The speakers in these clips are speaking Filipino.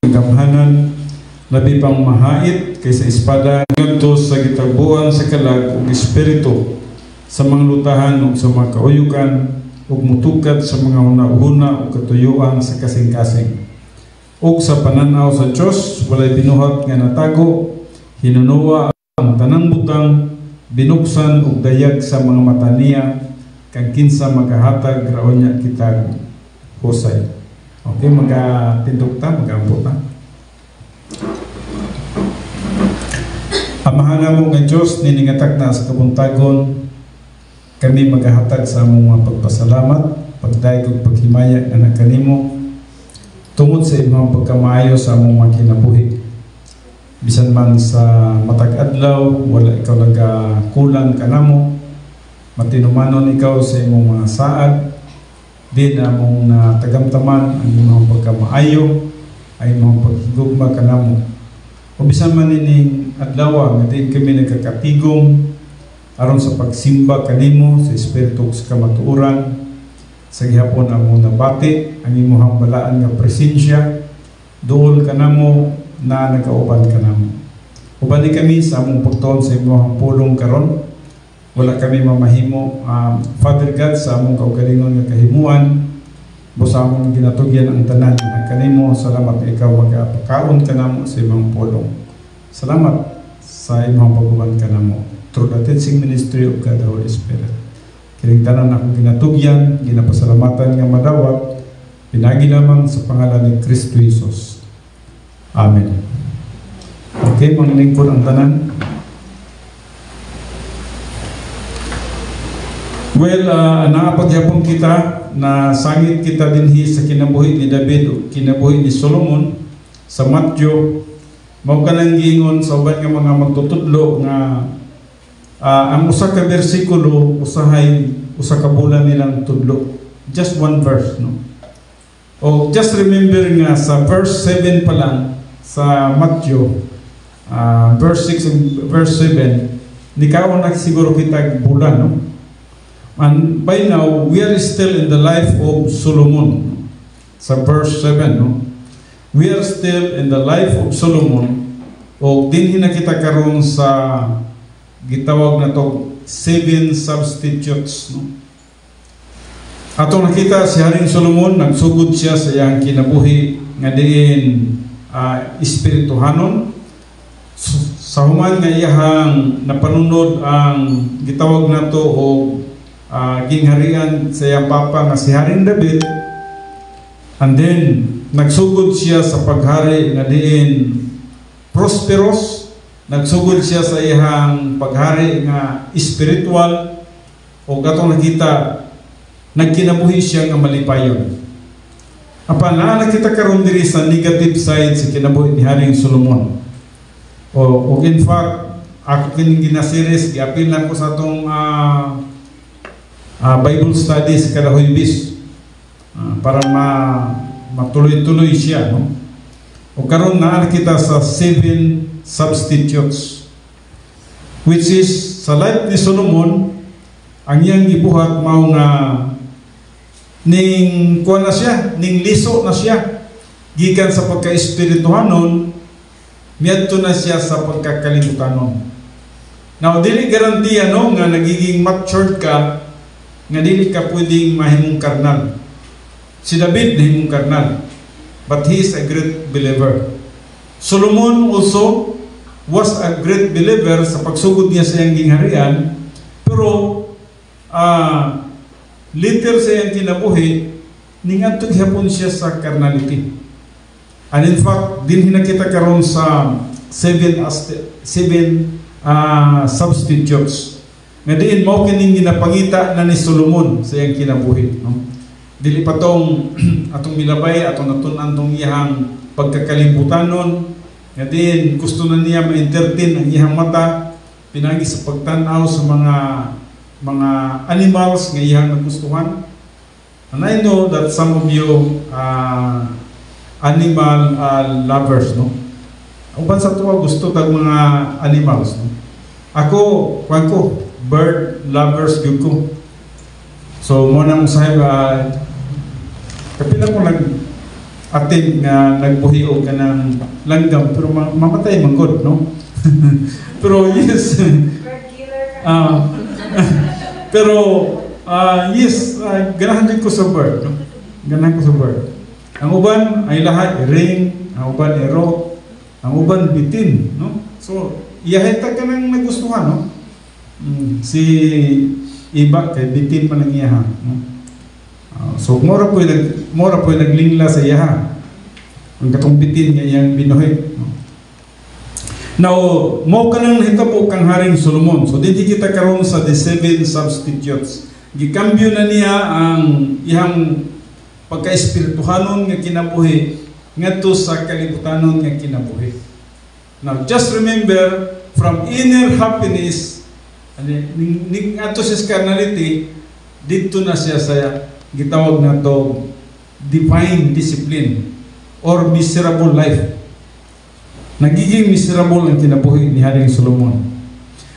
Gamhanan labi pang mahait kaysa espada ngadto sa gitabuan sa kalag ug espiritu sa mga lutahan ug sa mga kauyukan ug mutukad sa mga hunahuna ug katuyuan sa kasing-kasing ug sa pananaw sa Dios walay binuhat nga natago hinunuwa ang tanang butang binuksan ug dayag sa mga mata niya kang kinsa magahatag raon niya kitag husay. Okay, magatindog ta, magaambot ta. Amahan mo nga Diyos, niningatak na sa kabuntagon, kami maghahatag sa among mga pagpasalamat, pagdaig ug paghimaya na nagkanimo, tungod sa imong pagkamaayo sa among mga kinabuhi. Bisan man sa matag adlaw, wala ikaw nagakulang kanamo, matinumanon ikaw sa imong mga saad, din among natagamtaman ang imong pagkamaayo, ay imong paghigugma kanamo. O bisan man ining adlaw nga din kami nagkakatigom aron sa pagsimba kanimo sa espiritu sa kamatuoran sa gihapon among nabati ang imong balaan nga presensya duol kanamo na nagauban kanamo. Uban ni kami sa among pagtuon sa imong pulong karon. Wala kami mamahimo Father God sa among kaugalingon nga kahimuan. Busa among ginatugyan ang tanan ng kanimo. Salamat ikaw magapakaon kanamo sa imong pulong. Salamat sa imong pag-uban kanamo through the teaching ministry of God the Holy Spirit. Kining tanan akong ginatugyan, ginapasalamatan nga madawat, pinagi lamang sa pangalan ni Kristo Jesus. Amen. Okay, mga lingkod ang tanan. Well, nakapaghapon kita na sangit kita dinhi sa kinabuhi ni David o kinabuhi ni Solomon sa Matthew. Mao kanang giingon sa uban nga mga magtutudlo nga ang usa ka bersikulo usa ka bulan nilang tudlo. Just one verse, no? O just remember nga sa verse 7 pa lang sa Matthew, verse 6 and verse 7, nikaw na siguro kita bulan, no? And by now, we are still in the life of Solomon. Sa verse 7, no? We are still in the life of Solomon. O dinhi na kita karon sa gitawag na to 7 substitutes, no? Ato nakita si Haring Solomon, nagsugod siya sa iyang kinabuhi nga diin espirituhanon. Sa human nga iyahang napanunod ang gitawag na to o gingharian sa iyang papa nga si Haring David, and then nagsugod siya sa paghari nga diin prosperous, nagsugod siya sa iyang paghari nga spiritual, o gatong nakita nagkinabuhi siya nga malipayon. Apan nakita karon diri sa negative side sa kinabuhi ni Haring Solomon. O in fact, ako kining ginaseries, giapil na ko sa atong Bible studies kada Huwebes para matuloy-tuloy siya, no? O karon naa kita sa 7 substitutes, which is sa life ni Solomon ang iyang gibuhat mao nga ning kuan na siya, ning liso na siya gikan sa pagka-espirituhanon miadto na siya sa pagkakalimutanon. Now dili garantiya, no, nga nagiging matured ka nga dili ka pwedeng mahimong karnal. Si David nahimong karnal, but he is a great believer. Solomon also was a great believer sa pagsugod niya sa iyang gingharian, pero later sa iyang kinabuhi ningadto gyapon siya sa carnality. And in fact, din hinakita karon sa 7 substitutes nga diin mao kining ginapangita na ni Solomon sa iyang kinabuhi, no? Dili pa tong atong milabay atong natun-an tong iyang pagkakalimutanon nga diin gusto na niya ma-entertain ang iyang mata pinagi sa pagtan-aw sa mga animals nga iyang nagustuhan. And I know that some of you animal lovers, no? Uban sa tuwa gusto tag mga animals, no? Ako bird lovers gyud ko. So mo nang sahib kapila ko nag-attend nga nagbuhi og kanang langgam pero mamatay man gud, no? Pero yes. Pero yes, ganahan din ko sa bird, no? Ganahan ko sa bird. Ang uban ay lahat ring, ang uban ay rock, ang uban bitin, no? So iyahita ka nang nagustuhan, no? Si iba kay bitin man ang iyaha, no? So mora po naglingla sa iyaha. Ang katong bitin nga iyang binuhi, no? Now, mo ka nang hitabo kang Haring Solomon. So dito kita karon sa the 7 substitutes. Gikambyo na niya ang iyang pagka-espirituhanon nga kinabuhi ngadto sa kalibutanon nga kinabuhi. Now, just remember, from inner happiness ning ato sa carnality, dito na siya sa gitawag na to divine discipline or miserable life. Nagiging miserable ang kinabuhi ni Haring Solomon.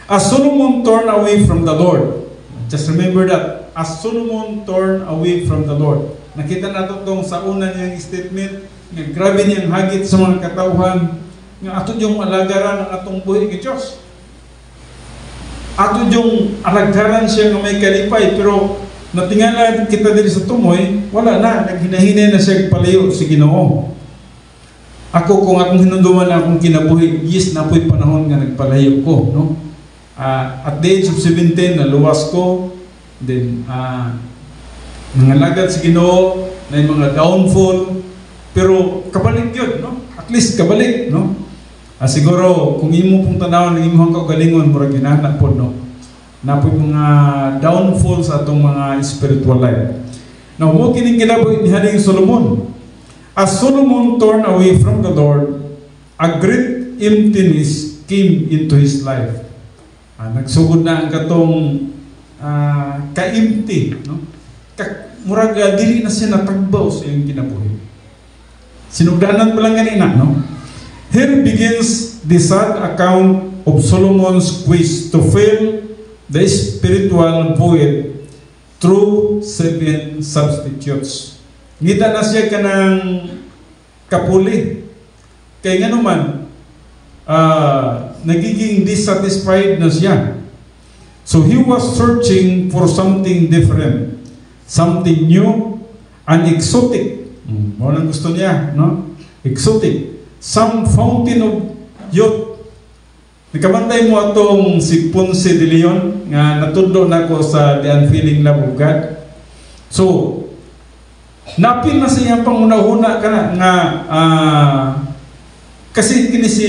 As Solomon turned away from the Lord, just remember that, as Solomon turned away from the Lord. Nakita nato tong sa una niyang statement, nga grabe niyang hagit sa mga katauhan, nga ato yung alagaran ang atong buhi ng Diyos. Ato yung alagaran siya nga may kalipay, pero natingala kita diri sa tumoy, wala na, naghinahinay na siya palayo si Ginoo. Ako kung akong hinunduman akong kinabuhi, yes na po'y panahon nga nagpalayo ko, no? At the age of 17, naluwas ko, then nangalagad si Ginoo, na yung mga downfall, pero kabalik yun, no? At least kabalik, no? Siguro, kung imo pong tanawan ng imong kaugalingon, murag ginana po, no? Na po mga downfall sa atong mga spiritual life. Now, mo kining kinabuhi ni Haring Solomon. As Solomon turned away from the Lord, a great emptiness came into his life. Nagsugod na ang katong ka-empty, no? Murag dili na siya natagbaw sa iyong kinabuhi. Sinugdanan pa lang ganina, no? Here begins the sad account of Solomon's quest to fill the spiritual void through 7 substitutes. Ngita na siya kanang kapuli. Kaya nga naman, nagiging dissatisfied na siya. So he was searching for something different, something new and exotic. Ano gusto niya, no? Exotic. Some fountain of youth. Nakabantay mo atong si Ponce de Leon nga natudlo na ko sa The Unfailing Love of God. So, napil na siya pangunahuna ka na nga kasi kini si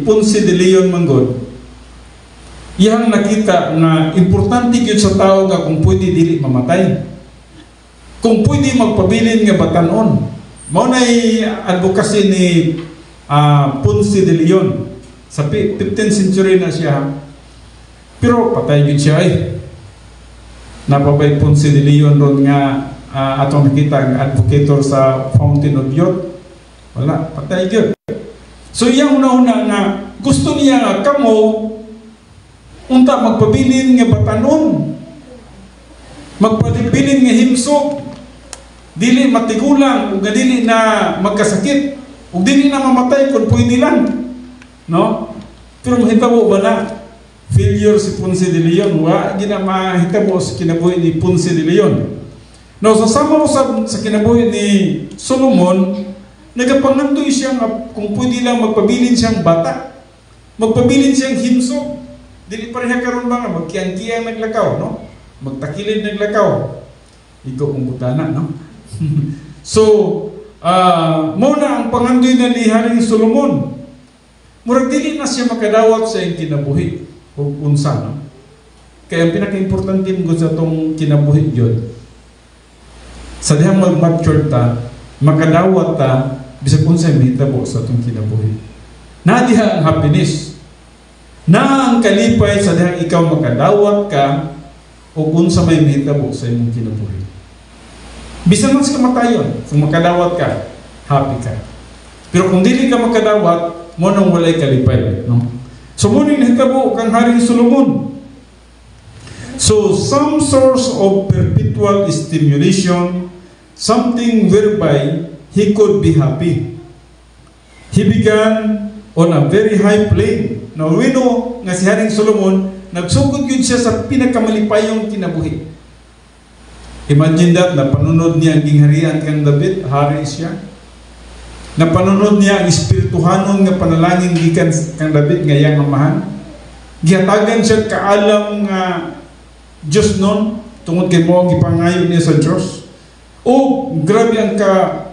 Ponce de Leon manggod iyang nakita na importante gyud sa tao nga kung pwede dili mamatay, kung pwede magpabilin nga batanon. Mao nay advocacy ni Ponce de Leon sa 15th century na siya, pero patay gyud siya ay napabay Ponce de Leon ron nga atong nakita ang advocator sa Fountain of Youth, wala, patay gyud. So iyang una-una nga gusto niya nga kamo unta magpabilin nga batanon, magpabilin nga himsog, dili matigulang ug dili na magkasakit ug dili na mamatay kung pwede lang, no? Pero mahitabo ba na failure si Ponce de Leon? Wa gina mahitabo sa kinabuhi ni Ponce de Leon. Now, sa sama sa kinabuhi ni Solomon, nagapangandoy siya kung pwede lang magpabilin siyang bata, magpabilin siyang himsog. Dili pareha karon ba nga magkiyang-kiyang naglakaw, no? Magtakilid naglakaw. Ikaw kung butana, no? So, muna ang pangandoy na ni Haring Solomon. Murag dili na siya makadawat sa iyang kinabuhi o unsa, no? Kaya ang pinaka-importante mo sa itong kinabuhi yun, sa dihang mag-mature ta, makadawat ta, bisag unsay mahitabo sa itong kinabuhi. Na diha ang happiness, na ang kalipay sa dihang ikaw makadawat ka o unsa may mahitabo sa imong kinabuhi. Bisan man sa kamatayon, kung makadawat ka, happy ka. Pero kung dili ka makadawat, mo nang walay kalipay, no? So muning nahitabo kang Haring Solomon. So some source of perpetual stimulation, something whereby he could be happy. He began on a very high plane. Now we know nga si Haring Solomon, nagsugod yun siya sa pinakamalipayong kinabuhi. Imagine that, napanunod niya ang gingharian kang David, hari siya. Napanunod niya ang espirituhanon nga panalangin gikan kang David nga iyang amahan. Gihatagan siya kaalam nga Diyos nun, tungod kay mo ang ipangayo niya sa Diyos. O grabe ang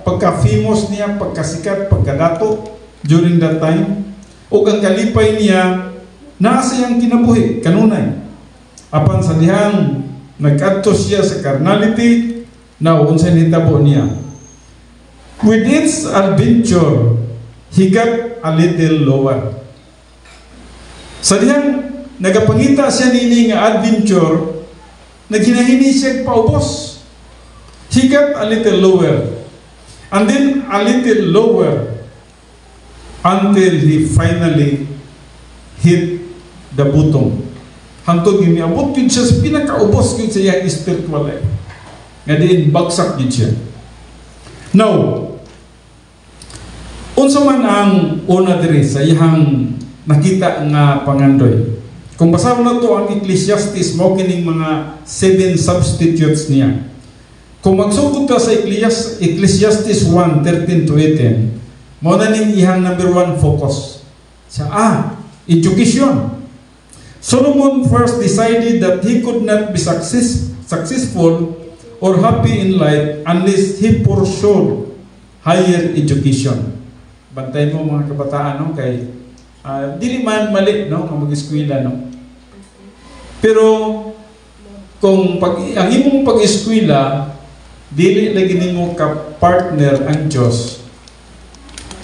pagka-famous niya, pagkasikat, pagkadato during that time. O ang kalipay niya, nasa iyang kinabuhi, kanunay. Apan sa dihang nagkadto siya sa carnality, now unsay hitabo niya. With its adventure, he got a little lower. Sa dihang nagapangita siya nini nga adventure, naghinahini siya paubos. He got a little lower. And then a little lower until he finally hit the bottom. Hantod yun niya, abot yun siya sa pinakaubos yun sa iyang spiritual life. Nga diin, bagsak yun siya. Now, unsa man ang una diri sa iyang nakita nga pangandoy. Kung basahan na to ang Ecclesiastes, mo kining mga 7 substitutes niya. Kung magsugod ka sa Ecclesiastes 1:13-18, mo na ning ihang number 1 focus. Sa education. Solomon first decided that he could not be successful or happy in life unless he pursued higher education. Bantay mo mga kabataan, no? Kay dili man mali, no, ang mag-eskwela, no. Pero kung ang imong pag-eskwela dili lagi nimo ka partner ang Dios,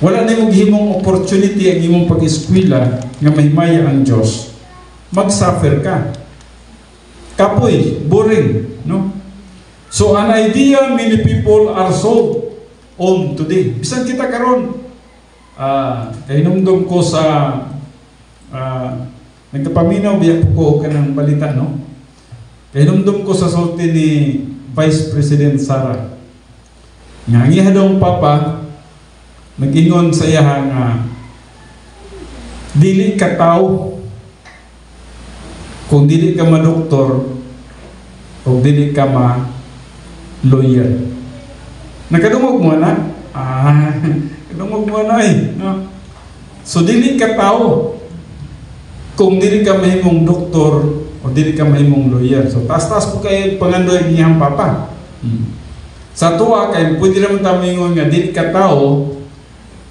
wala nimo gihimong opportunity ang imong pag-eskwela nga mahimaya ang Dios, mag-suffer ka. Kapoy, boring, no? So an idea many people are sold on today. Bisan kita karon, kahinumdum ko sa nagkapaminaw biya ko kanang balita, no? Kahinumdum ko sa sulti ni Vice President Sara. Nga ang dong papa nag-ingon sa iya nga dili ka tao kung dili ka ma-doktor o dili ka ma-lawyer. Nakadungog mo na? Kadungog mo na no? So dili ka tao kung dili ka mahimong doktor o dili ka mahimong lawyer. So taas-taas po kayo pangandoy niyang papa. Sa tuwa kay pwede naman tamingon nga dili ka tao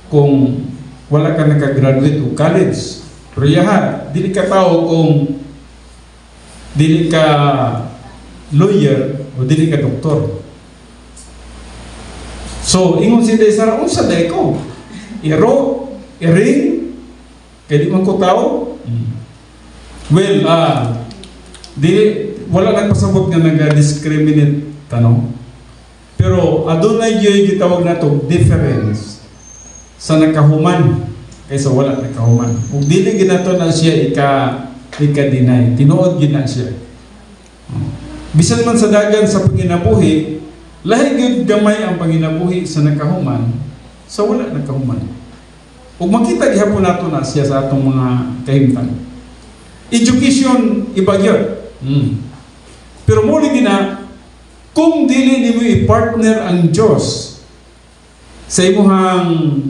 kung wala ka nakagraduate o college. Pero yaha, dili ka tao kung dili ka lawyer o dili ka doktor. So ingon si Desara, unsa day ko? Iro, iring, kaya di man ko tao? Well, dili, wala nagpasabot nga nag-discriminate tanong. Pero adunay yoy gitawag nato difference sa nakahuman kaysa wala nakahuman. Ug dili ginato na siya ika-deny. Tinuod gid na siya. Bisan man sa dagan sa panginabuhi, lahi gyud gamay ang panginabuhi sa nakahuman sa wala nakahuman. Ug makita gihapon nato na siya sa atong mga kahimtang. Education iba gyud. Pero muli gina, kung dili nimo i-partner ang Dios sa imong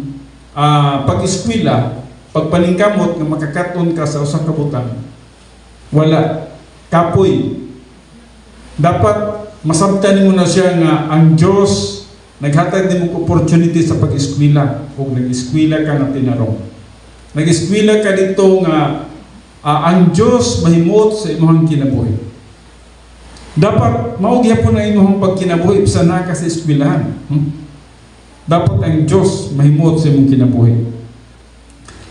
pag-eskwela, pagpaningkamot nga makakaton ka sa usang kabutang, wala, kapoy. Dapat masabtan mo na siya nga ang Diyos naghatag nimo opportunity sa pag-eskwela. Kung nag-eskwela ka na tinarong, nag-eskwela ka dito nga ang Diyos mahimot sa imong kinabuhi. Dapat mao gyapon ang imong pagkinabuhi bisan na ka sa eskwelahan. Dapat ang Diyos mahimot sa imong kinabuhi.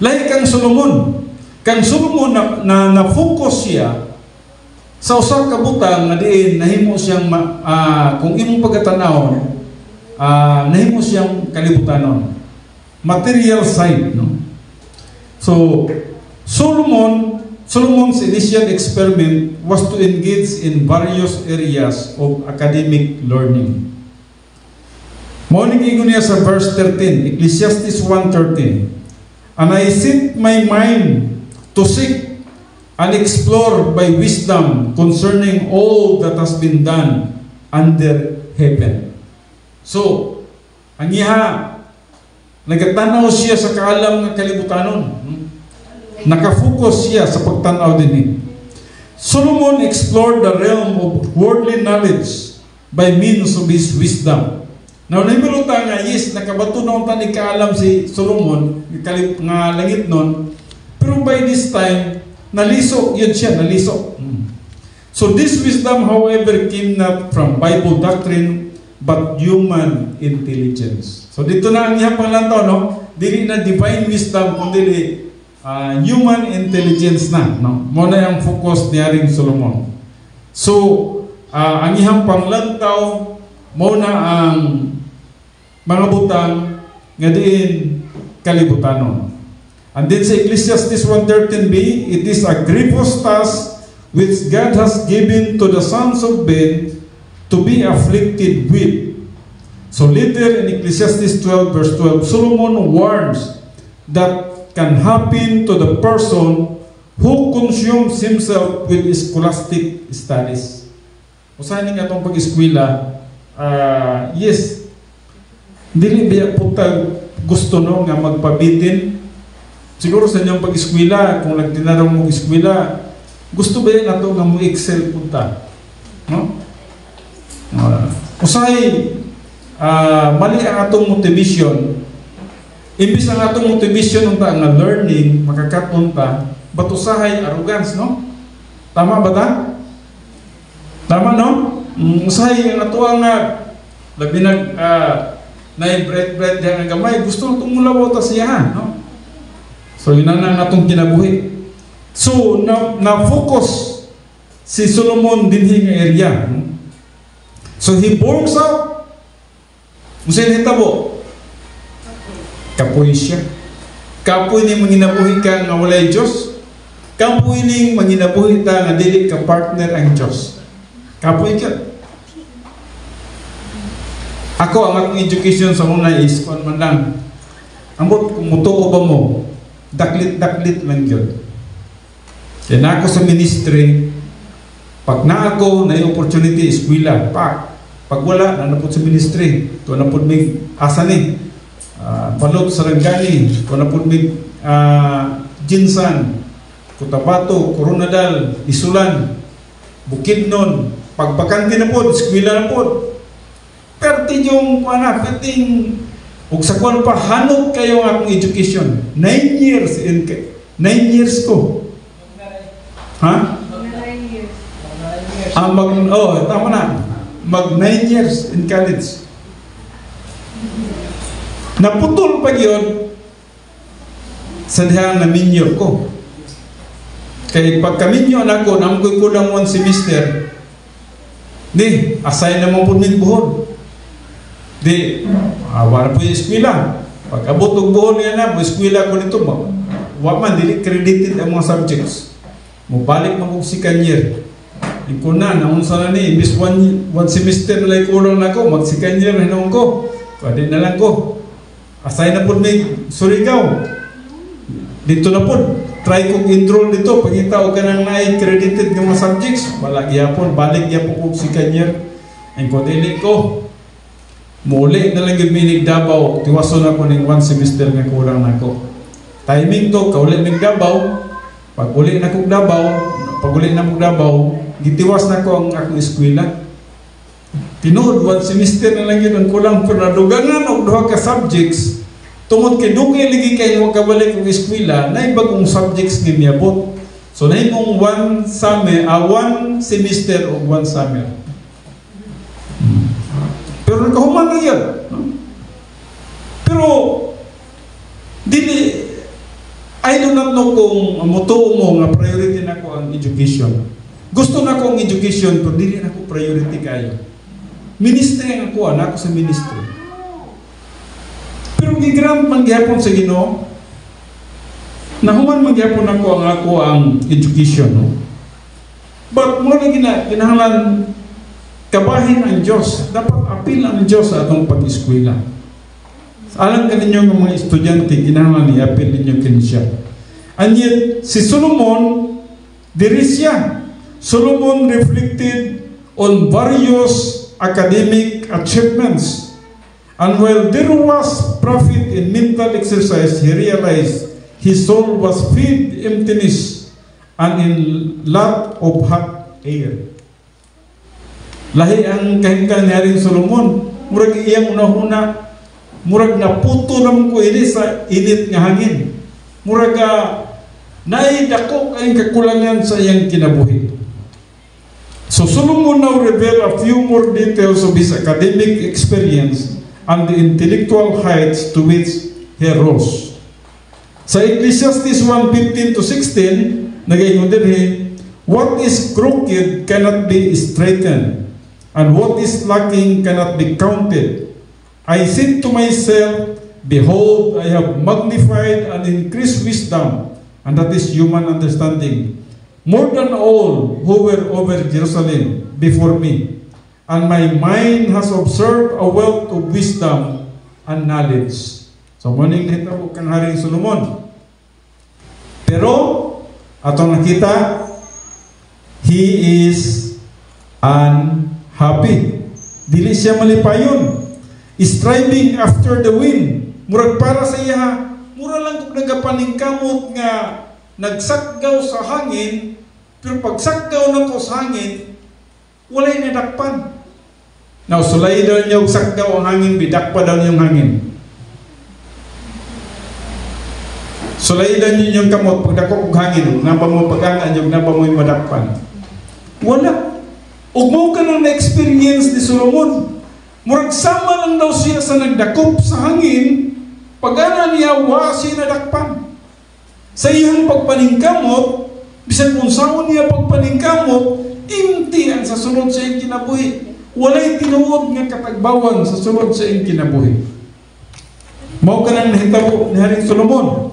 Lahi kang Solomon. Kang Solomon na focus siya sa usa ka butang nga diin nahimo siyang kung imong pagkatanaw nahimo siyang kalibutanon. Material side, no? So Solomon Solomon's initial experiment was to engage in various areas of academic learning. Mauning ingon niya sa verse 13, Ecclesiastes 1:13. And I set my mind to seek and explore by wisdom concerning all that has been done under heaven. So, ang iha, nagatanaw siya sa kaalam ng kalibutanon. Nakafocus siya sa pagtanaw din. Solomon explored the realm of worldly knowledge by means of his wisdom. Now, naimaluta nga, yes, nakabato na unta ni kaalam si Solomon, nga langit nun, pero by this time, naliso, yun siya, naliso. So this wisdom, however, came not from Bible doctrine, but human intelligence. So dito na ang iyang panglantaw, no? Dili na divine wisdom, kundi human intelligence na, no? Muna yung focus ni Haring Solomon. So, ang iyang panglantaw, muna ang mga butang nga diin kalibutanon. And then sa Ecclesiastes 1:13b, it is a grievous task which God has given to the sons of men to be afflicted with. So later in Ecclesiastes 12 verse 12, Solomon warns that can happen to the person who consumes himself with scholastic studies. Usahin nga itong pag-eskwela, yes, dili biya punta gusto no nga magpabitin. Siguro sa inyong pag-eskwela, kung nagtinarong mo eskwela, gusto ba yan nato nga mo excel punta? No? Usahay, mali ang atong motivation. Imbis ang atong motivation unta nga learning, makakatunta, ba't usahay arrogance, no? Tama ba ta? Tama, no? Usahay ang ato nga labi bread yan ang gamay, gusto nang tumulaw ta siya, no? So yun na natong kinabuhi. So na-focus si Solomon din nga area. So he works out. Musin hitabo. Kapoy siya. Kapoy ni manginabuhi ka nga walay Diyos. Kapoy ni manginabuhi ta nga dili ka partner ang Diyos. Kapoy ka. Ako ang akong education sa muna is kung man lang. Ambot kung mutuo ba mo, daklit lang yun. Kaya na ako sa ministry, pag na ako na yung opportunity, eskwela, pag wala, nanapod sa ministry, ito napod may asa ni, balot sa Rangani, ito napod may Jinsan, Cotabato, Coronadal, Isulan, Bukidnon, pagbakanti na po, eskwela na po. Perti yung perting ug sa kwan pa hanok kayo ang akong education 9 years 9 years ko ha 9 years tama na mag 9 years in college naputol pa yun sa dihang na minyo ko kay pagkaminyo na ko nang ko'y kulang 1 semester di assign naman po ng buhon di, wala po yung eskwela. Pag abot ng buhon niya na, eskwela ko nito, waman, dili credited ang mga subjects. Mubalik mo kong si Kanyer. Iko na, naunsa na ni, imbis one semester na like ulang na ko, mag si Kanyer na hinong ko. Pwede na lang ko. Asay na po may Surigao. Dito na po, try kong enroll dito, pagkita o ka nang na-credited ng mga subjects, wala gyapon, balik gyapon ko si Kanyer. Ang ko, dili ko. Muli na lang yung minig Davao, tiwaso na ko ng 1 semester nga kurang na ko. Timing to, kaulit ng Davao, pag uli na kong Davao, gitiwas na ko ang akong eskwela. Tinuod, 1 semester na lang yun ang kulang, pero nadugangan o 2 ka subjects, tungod kay dugay lagi kayo makabalik ang eskwela, na ibagong subjects nga miyabot. So na yung 1 semester o 1 summer. Pero nagkahuman na yan. No? Pero, I do not know kung mutuo mo nga priority na ko ang education. Gusto na ko ang education, pero dili na ko priority kayo. Ministry ang ako, na ako sa ministry. Pero gigrant man gihapon sa Ginoo, Nahuman magyapon ako ang education, no? But mo na kinahanglan kabahin ang Diyos. Dapat apil ang Diyos sa atong pag-eskwela. Alam ka ninyo ng mga estudyante, kinahanglan i-apil ninyo kinsya. And yet, si Solomon, diri siya. Solomon reflected on various academic achievements. And while there was profit in mental exercise, he realized his soul was filled emptiness and in lack of hot air. Lahi ang kahingkan ni Haring Solomon, murag iyang unahuna, murag naputo naman ko ini sa init nga hangin. Murag naidako kayong kakulangan sa iyang kinabuhi. So Solomon now reveal a few more details of his academic experience and the intellectual heights to which he rose. Sa Ecclesiastes 1:15-16, nagaingon din what is crooked cannot be straightened, and what is lacking cannot be counted. I said to myself, behold, I have magnified and increased wisdom, and that is human understanding, more than all who were over Jerusalem before me. And my mind has observed a wealth of wisdom and knowledge. So, muning nahitabo kang Haring Solomon. Pero, atong nakita, he is unhappy. Dili siya malipayon. Striving after the wind. Murag para sa iya, mura lang kung nagapaningkamot nga nagsakgaw sa hangin, pero pagsakgaw na to sa hangin, walay nadakpan. Now, sulay daw niyo sakdaw ang hangin, bidakpa daw niyong hangin. Sulay daw niyo yung kamot, pagdakop ang hangin, naba mo pag-angan yung naba mo'y madakpan. Wala. Ugmaw ka nang na-experience ni Solomon. Murag sama lang daw siya sa nagdakop sa hangin, pag-angan niya, wa siya nadakpan. Sa iyang pagpaningkamot, bisan kung saan niya pagpaningkamot, empty ang sa sunod sa iyong kinabuhi. Walay tinuod nga katagbawan sa sunod sa iyong kinabuhi. Mao ka nang nahitabo ni Haring Solomon.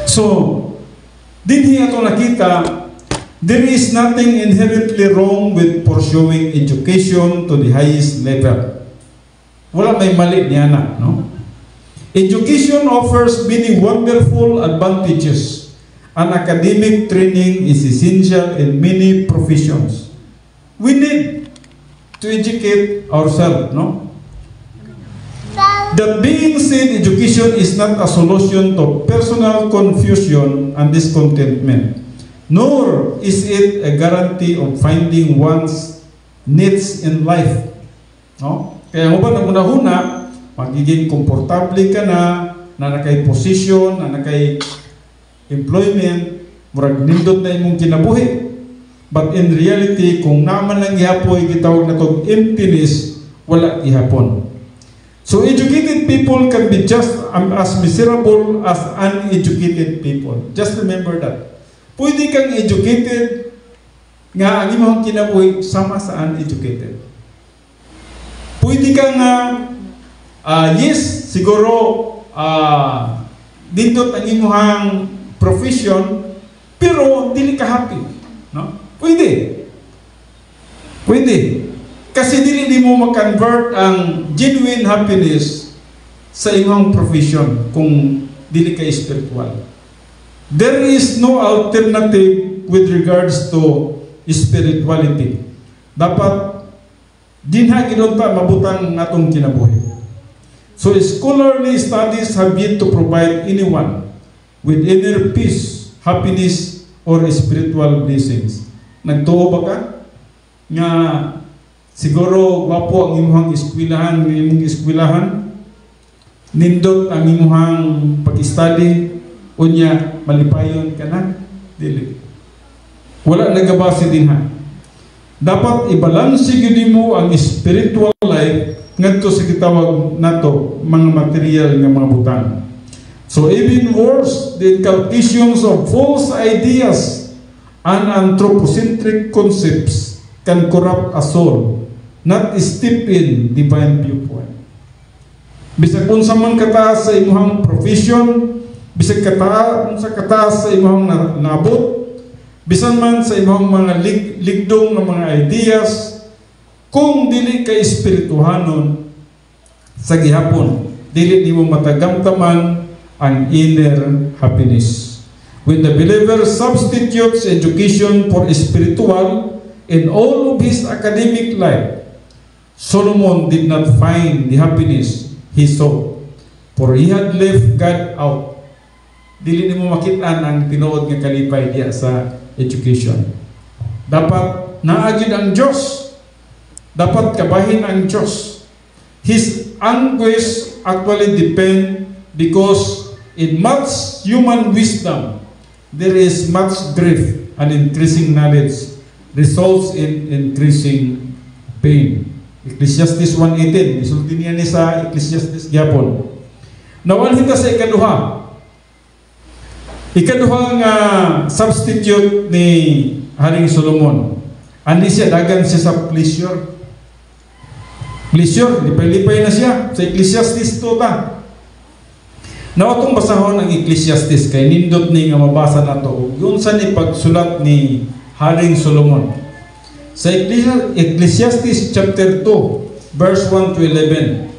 So, dinhi ato nakita, there is nothing inherently wrong with pursuing education to the highest level. Wala may mali niya na, no? Education offers many wonderful advantages. An academic training is essential in many professions. We need to educate ourselves, no? That being said, education is not a solution to personal confusion and discontentment, nor is it a guarantee of finding one's needs in life. No? Kaya mo ba una-una, magiging komportable ka na nakay position, na nakay employment, murag nindot na imong kinabuhi. But in reality, kung naman lang ihapoy, gitawag na itong emptiness, wala ihapon. So educated people can be just as miserable as uneducated people. Just remember that. Pwede kang educated, nga ang imong kinabuhi sama sa uneducated. Pwede kang yes, siguro dindot ang imong profession, pero dili ka happy, no? Pwede. Pwede. Kasi dili mo ma-convert ang genuine happiness sa imong profession kung dili ka spiritual. There is no alternative with regards to spirituality. Dapat dinha gidunta mabutang atong kinabuhi. So scholarly studies have yet to provide anyone with inner peace, happiness, or spiritual blessings. Nagtuo ba ka? Nga siguro wapo ang imong eskwelahan, nindot ang imong pag-study, unya malipayon ka na, dili. Wala nagabase din ha. Dapat ibalanse gyud mo ang spiritual life ngadto sa gitawag nato mga material nga mga butang. So even worse, the inculcations of false ideas and anthropocentric concepts can corrupt a soul, not steep in divine viewpoint. Bisag unsa man kataas sa imong profession, bisag sa kataas sa imong nabot, bisan man sa imong mga ligdong ng mga ideas, kung dili ka espirituhanon sa gihapon, dili nimo matagamtaman ang inner happiness. When the believer substitutes education for spiritual in all of his academic life, Solomon did not find the happiness he sought, for he had left God out. Dili nimo makita ang tinuod nga kalipay diya sa education. Dapat naagid ang Diyos. Dapat kabahin ang Diyos. His anguish actually depend because in much human wisdom, there is much grief, and increasing knowledge results in increasing pain. Ecclesiastes 1:18, isulti niya ni sa Ecclesiastes gyapon. Nawan hita sa ikaduha. Ikaduha nga substitute ni Haring Solomon. Ani siya, dagan siya sa pleasure. Pleasure, lipay-lipay na siya sa Ecclesiastes 2 ta. Nawatong basahon ang Ecclesiastes kay nindot ni nga mabasa nato. Yun sa ni pagsulat ni Haring Solomon. Sa Ecclesiastes chapter 2, verse 1 to 11.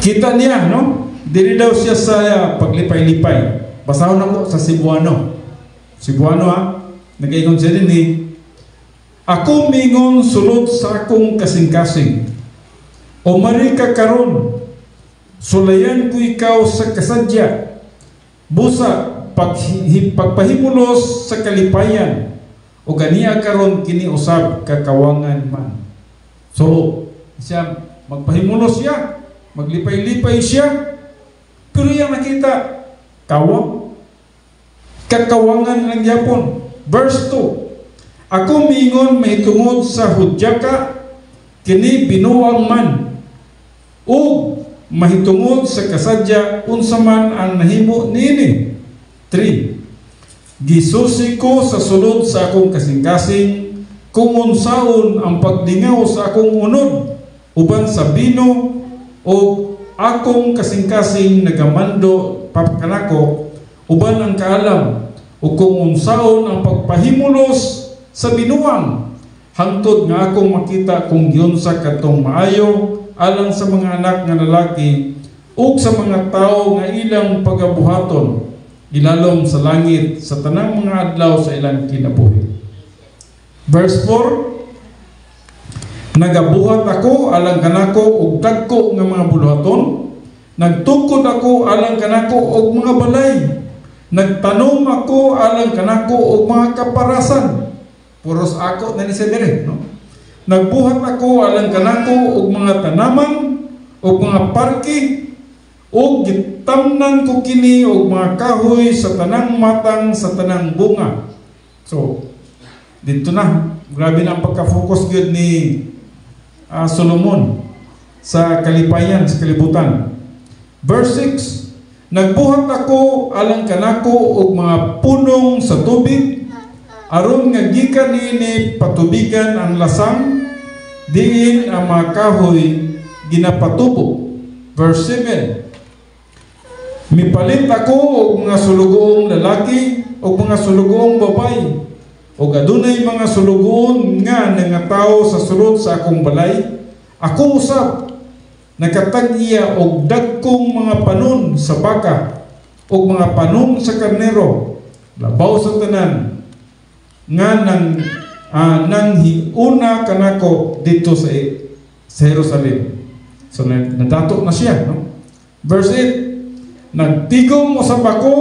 Kita niya, no? Dili daw siya sa paglipay-lipay. Basahon ako sa Cebuano. Cebuano ha? Nag-ingon siya din ako mingon sulod sa akong kasing-kasing. O mari ka karon, sulayan ko ikaw sa kasadya. Busa, pagpahimulos sa kalipayan. O ganiya karon kiniusab kakawangan man. So, siya magpahimulos siya, maglipay-lipay siya. Pero yung nakita, kawang. Kakawangan lang yapon. Verse 2. Ako mingon mahitungod sa hudyaka, kini binuwang man. O mahitungod sa kasadya, unsa man ang nahimo nini. 3. Gisusi ko sa sulod sa akong kasing-kasing, kung unsaon ang paglingaw sa akong unod, uban sa bino, o akong kasing-kasing nagamando papakanako, uban ang kaalam, o kung unsaon ang pagpahimulos sa binuang, hangtod nga akong makita kung yun sa katong maayo, alang sa mga anak nga lalaki, o sa mga tao nga ilang pagabuhaton, ilalom sa langit, sa tanang mga adlaw sa ilang kinabuhi. Verse 4, nagabuhat ako alang kanako og dagko nga mga buluhaton, nagtukod ako alang kanako og mga balay, nagtanom ako alang kanako og mga kaparasan. Puros ako na ni sa dire, no? Nagbuhat ako alang kanako og mga tanaman og mga parke, o gitamnan ko kini og mga kahoy sa tanang matang sa tanang bunga. So dito na grabe na ang pagka-focus gyud ni Solomon sa kalipayan, sa kalibutan. Verse 6, nagbuhat ako alang kanako og mga punong sa tubig, aron nga gikan niini patubigan ang lasang, diin ang mga kahoy ginapatubo. Verse 7, mipalit ako og mga sulugoong lalaki og mga sulugoong babay, og adunay mga sulugoon nga nangatao sa sulod sa akong balay. Ako usab nakatag-iya og dagkong mga panon sa baka og mga panon sa karnero, labaw sa tanan nga nang hiuna kanako dito sa Jerusalem. So nadato na siya, no? Verse 8, nagtigom usab ako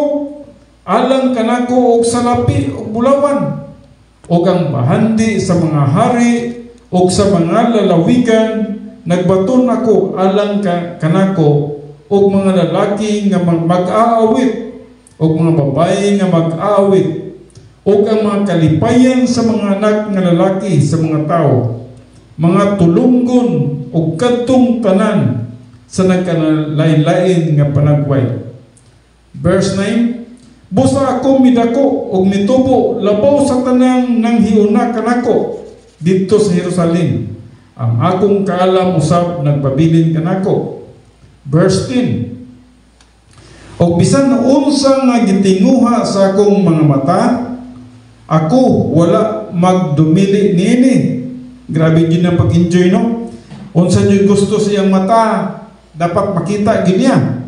alang kanako og salapi og bulawan, og ang bahandi sa mga hari og sa mga lalawigan, nagbaton ako alang kanako og mga lalaki nga mag-aawit og mga babae nga mag-aawit, og ang mga kalipayan sa mga anak nga lalaki sa mga tao, mga tulunggon og kadtong tanan sa nagkalain-lain nga panagway. Verse 9, busa ako midako og mitubo labaw sa tanang nang hiuna kanako dito sa Jerusalem. Ang akong kaalam usab nagpabilin kanako. Verse 10, O bisan unsa nga gitinguha sa akong mga mata, ako wala magdumili niini. Grabe yun ang pag-enjoy, no? Unsa yun gusto siyang mata, dapat makita ginya.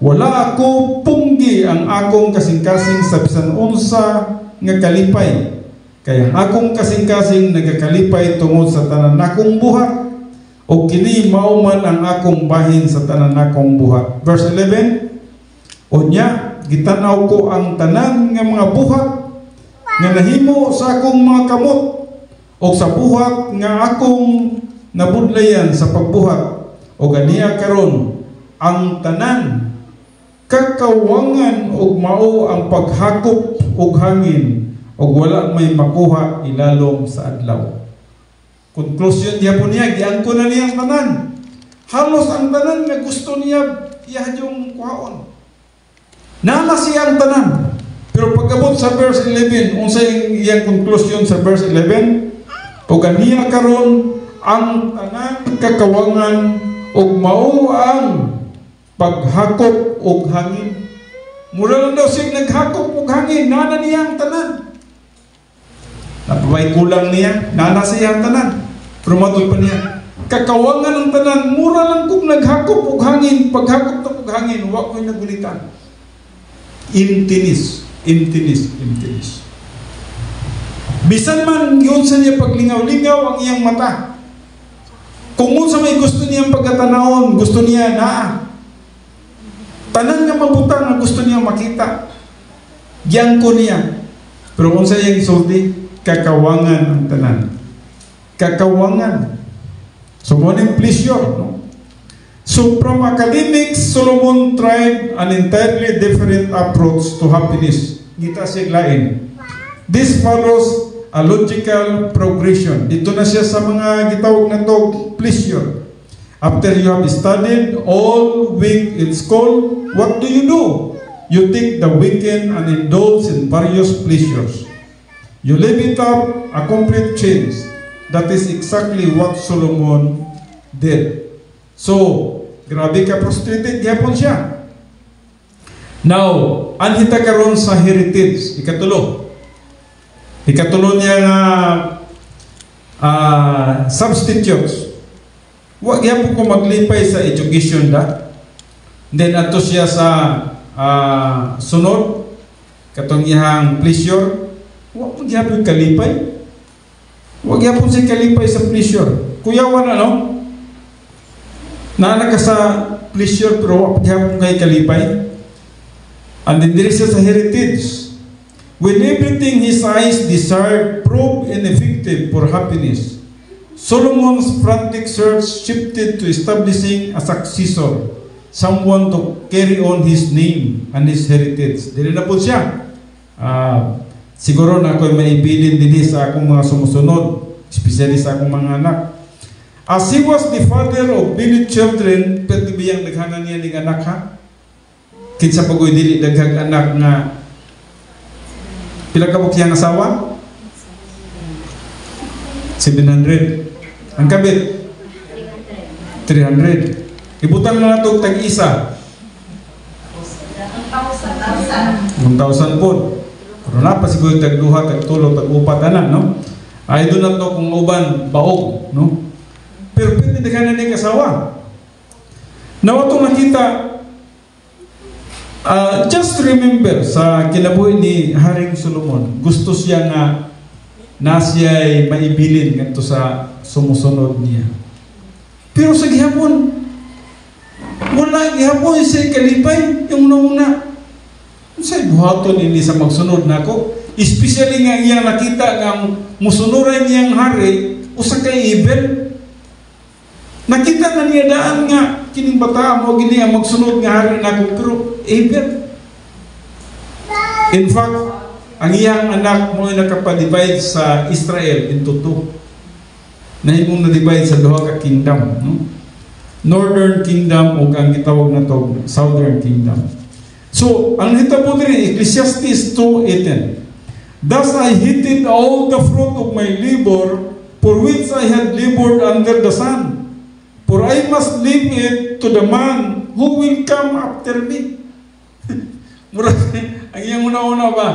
Wala ako punggi ang akong kasing-kasing sa bisan unsa nga kalipay. Kaya akong kasing-kasing nagakalipay tungod sa tanan akong buhat. O kini mauman ang akong bahin sa tanan akong buhat. Verse 11, Unya, gitanaw ko ang tanan nga mga buhat nga nahimo sa akong mga kamot o sa buhat nga akong nabudlayan sa pagbuhat o ganiya karon ang tanan kakawangan og mao ang paghakop og hangin og wala may makuha ilalom sa adlaw. Conclusion niya po niya, giangko na niya ang tanan. Halos ang tanan nga gusto niya ihadyong kuhaon. Nana siyang tanan. Pero pagabot sa verse 11, unsay iyang conclusion sa verse 11? O ganiya karon ang tanan kakawangan ug mao ang paghakop og hangin. Mura lang daw siya naghakop og hangin, nana niya ang tanan. Napabay kulang niya, nana siya ang tanan. Pero matod pa niya, kakawangan ang tanan, mura lang kung naghakop og hangin, paghakop og hangin, wa ko'y nagulitan. Emptiness. Bisan man yun sa niya paglingaw-lingaw ang iyang mata. Kung sa may gusto niyang pagkatanawon, gusto niya na tanan nga mabutang na gusto niya makita. Diyan ko niya. Pero kung sa iyang isulti, kakawangan ang tanan. Kakawangan. So, morning pleasure, no? So from academics, Solomon tried an entirely different approach to happiness. Ngita siya lain. This follows a logical progression. Dito na siya sa mga gitawag na to pleasure. After you have studied all week in school, what do? You take the weekend and indulge in various pleasures. You live it up, a complete change. That is exactly what Solomon did. So, grabe ka frustrated, yapon siya. Now, anhita karon sa heritage, ikatulo. Ikatulo niya nga substitutes. Wag yapon ko maglipay sa education da. Then ato siya sa sunod, katong iyang pleasure. Wag mo yapon kalipay. Wag yapon siya kalipay sa pleasure. Kuyawan ano? Naana ka sa pleasure pero wag kay kalipay. And then there is sa heritage. When everything his eyes desired proved ineffective for happiness, Solomon's frantic search shifted to establishing a successor, someone to carry on his name and his heritage. Dili na po siya. Siguro na ako'y maibilin din sa akong mga sumusunod, especially sa akong mga anak. As he was the father of many children, pwede biyang naghanan niya ng anak ha? Kinsa pagoy dili daghang anak nga pila ka bukyang asawa? 700. Ang kabit? 300. Ibutan na nato tag-isa. 1,000 po. Pero na pa siguro tag-duha, tag-tulo, tag-upat anak, no? Ay doon na to kung uban baog, no? Pero pwede na ka na ni kasawa. Now, itong nakita, just remember, sa kinabuhi ni Haring Solomon, gusto siya nga na siya'y maibilin ganito sa sumusunod niya. Pero sa gihapon, wala gihapon siya'y kalipay, yung nauna. Sa'y buhaton hindi sa magsunod na ako. Especially nga iyang nakita nga musunuran niyang hari, usa kay evil. Nakita na niya daan nga kining bata mo gini ang magsunod nga hari nako pero evil. In fact, ang iyang anak mo ay nakapadivide sa Israel into two. Nahimong na-divide sa duha ka kingdom, no? Northern Kingdom o ang gitawag na to Southern Kingdom. So, ang hitabo diri Ecclesiastes 2:18. Thus I hated all the fruit of my labor for which I had labored under the sun. For I must leave it to the man who will come after me. Murag, ang iyang una-una ba?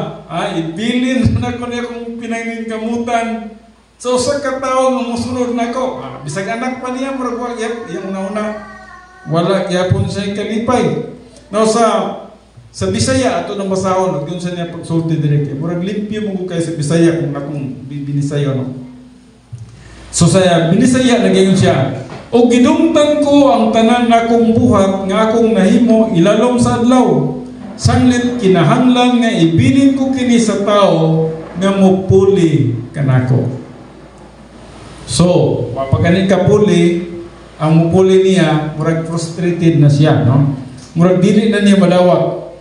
Ibilin na ko niya kung pinangin kamutan. So, sa katao nga musunod na ko. Bisag anak pa niya, murag wag, yung una-una. Wala, yapon siya kalipay. Now, sa Bisaya, ato nang basahon, yun sa niya pagsulti direct. Murag limpyo mo kayo sa Bisaya kung akong binisayo, no? So, sa Binisaya, nagayon siya. O gidungtan ko ang tanan na akong buhat nga akong nahimo ilalom sa adlaw. Sanglit kinahanglan nga ibilin ko kini sa tao nga mupuli kanako. So, pagkanin ka puli, ang mupuli niya, murag frustrated na siya, no? Murag dili na niya madawat.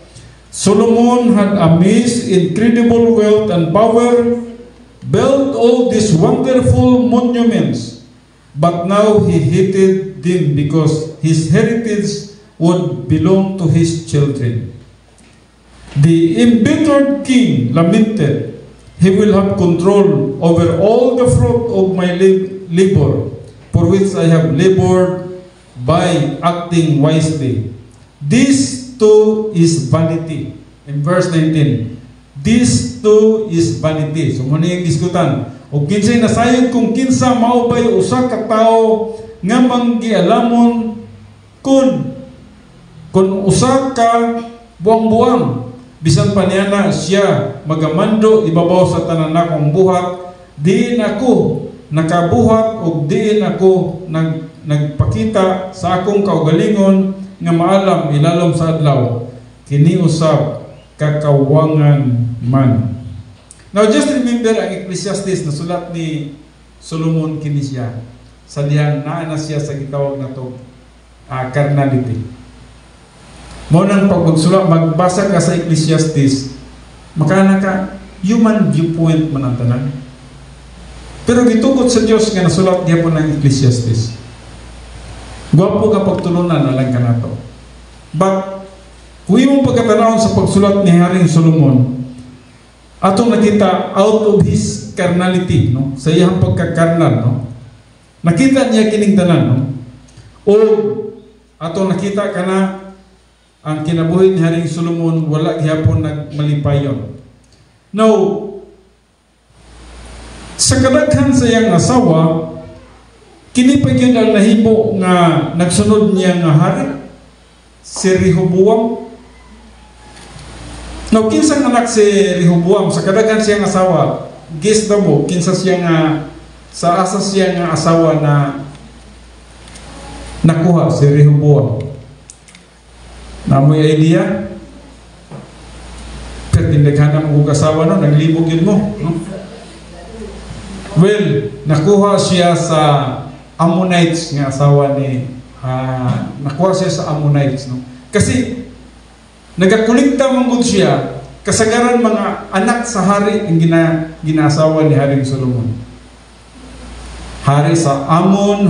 Solomon had amassed incredible wealth and power, built all these wonderful monuments, but now he hated them because his heritage would belong to his children. The embittered king lamented, "He will have control over all the fruit of my labor, for which I have labored by acting wisely. This too is vanity." In verse 19, this too is vanity. So, muna yung diskutan. O kinsay nasayod kung kinsa maubay usa ka tao nga manggialamon kun usa ka buang-buang. Bisan pa niya na siya magamando ibabaw sa tanan akong buhat, diin ako nakabuhat o diin ako nagpakita sa akong kaugalingon nga maalam ilalom sa adlaw. Kini usab kakawangan man. Now just remember ang Ecclesiastes na sulat ni Solomon kini siya. Sa diyang naa na siya sa gitawag na to carnality. Mo nang pagsulat magbasa ka sa Ecclesiastes, makana ka human viewpoint man ang tanan. Pero gitugot sa Dios nga nasulat gyapon ng Ecclesiastes. Gwapo ka pagtulunan na lang ka nato. But kung imong pagkatanawon sa pagsulat ni Haring Solomon, atong nakita out of his carnality, no? Sa iyang pagkakarnal, no? Nakita niya kining tanan, no? O atong nakita kana ang kinabuhi ni Haring Solomon wala gihapon nagmalipayon. Now, sa kadaghan sa iyang asawa, kini pa gyud ang nahimo nga nagsunod niya nga hari, si Rehoboam. Now, kinsang anak si Rehoboam, sa kadaghan siyang asawa, guess na mo, kinsa siya nga, sa asa siya nga asawa na nakuha si Rehoboam. Namoy idea? Pero tindaghanang mo kasawa no, naglibog yun mo. No? Well, nakuha siya sa Ammonites nga asawa ni, nakuha siya sa Ammonites. No? Kasi, nagakulikta manggod siya, kasagaran mga anak sa hari ang ginasawa ni Haring Solomon. Hari sa Ammon,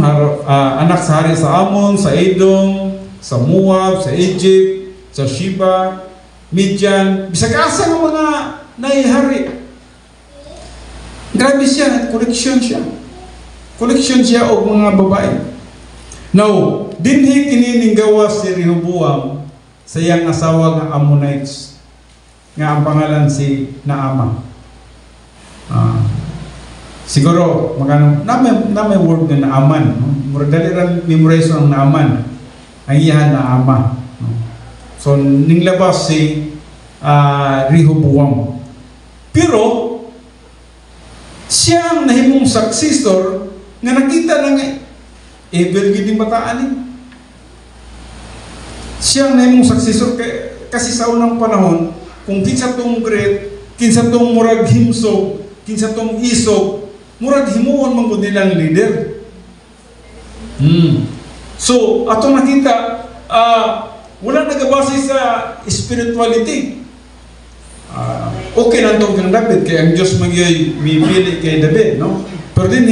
anak sa hari sa Ammon, sa Edom, sa Moab, sa Egypt, sa Sheba, Midian, bisag asa ng mga naihari. Grabe siya, koleksyon siya. Koleksyon siya o mga babae. Now, dinhi kinining gawa si Rehoboam sa iyang asawa nga Ammonites, nga ang pangalan si Naama. Siguro, na may word nga Naaman. No? Dali rin memorize ang Naaman. Ang iyan na ama. So, ninglabas si Rehoboam. Pero, siya ang nahimong successor nga nakita na nga evil gid bataan ni. Siya ang nahimong successor kasi sa unang panahon, kung kinsa tong great, kinsa tong murag himsog, kinsa tong isog, murag himuon man gud nilang leader. So, ato nakita, wala nagabase sa spirituality. Okay na itong kang David, kaya ang Diyos mipili kay David, no? Pero din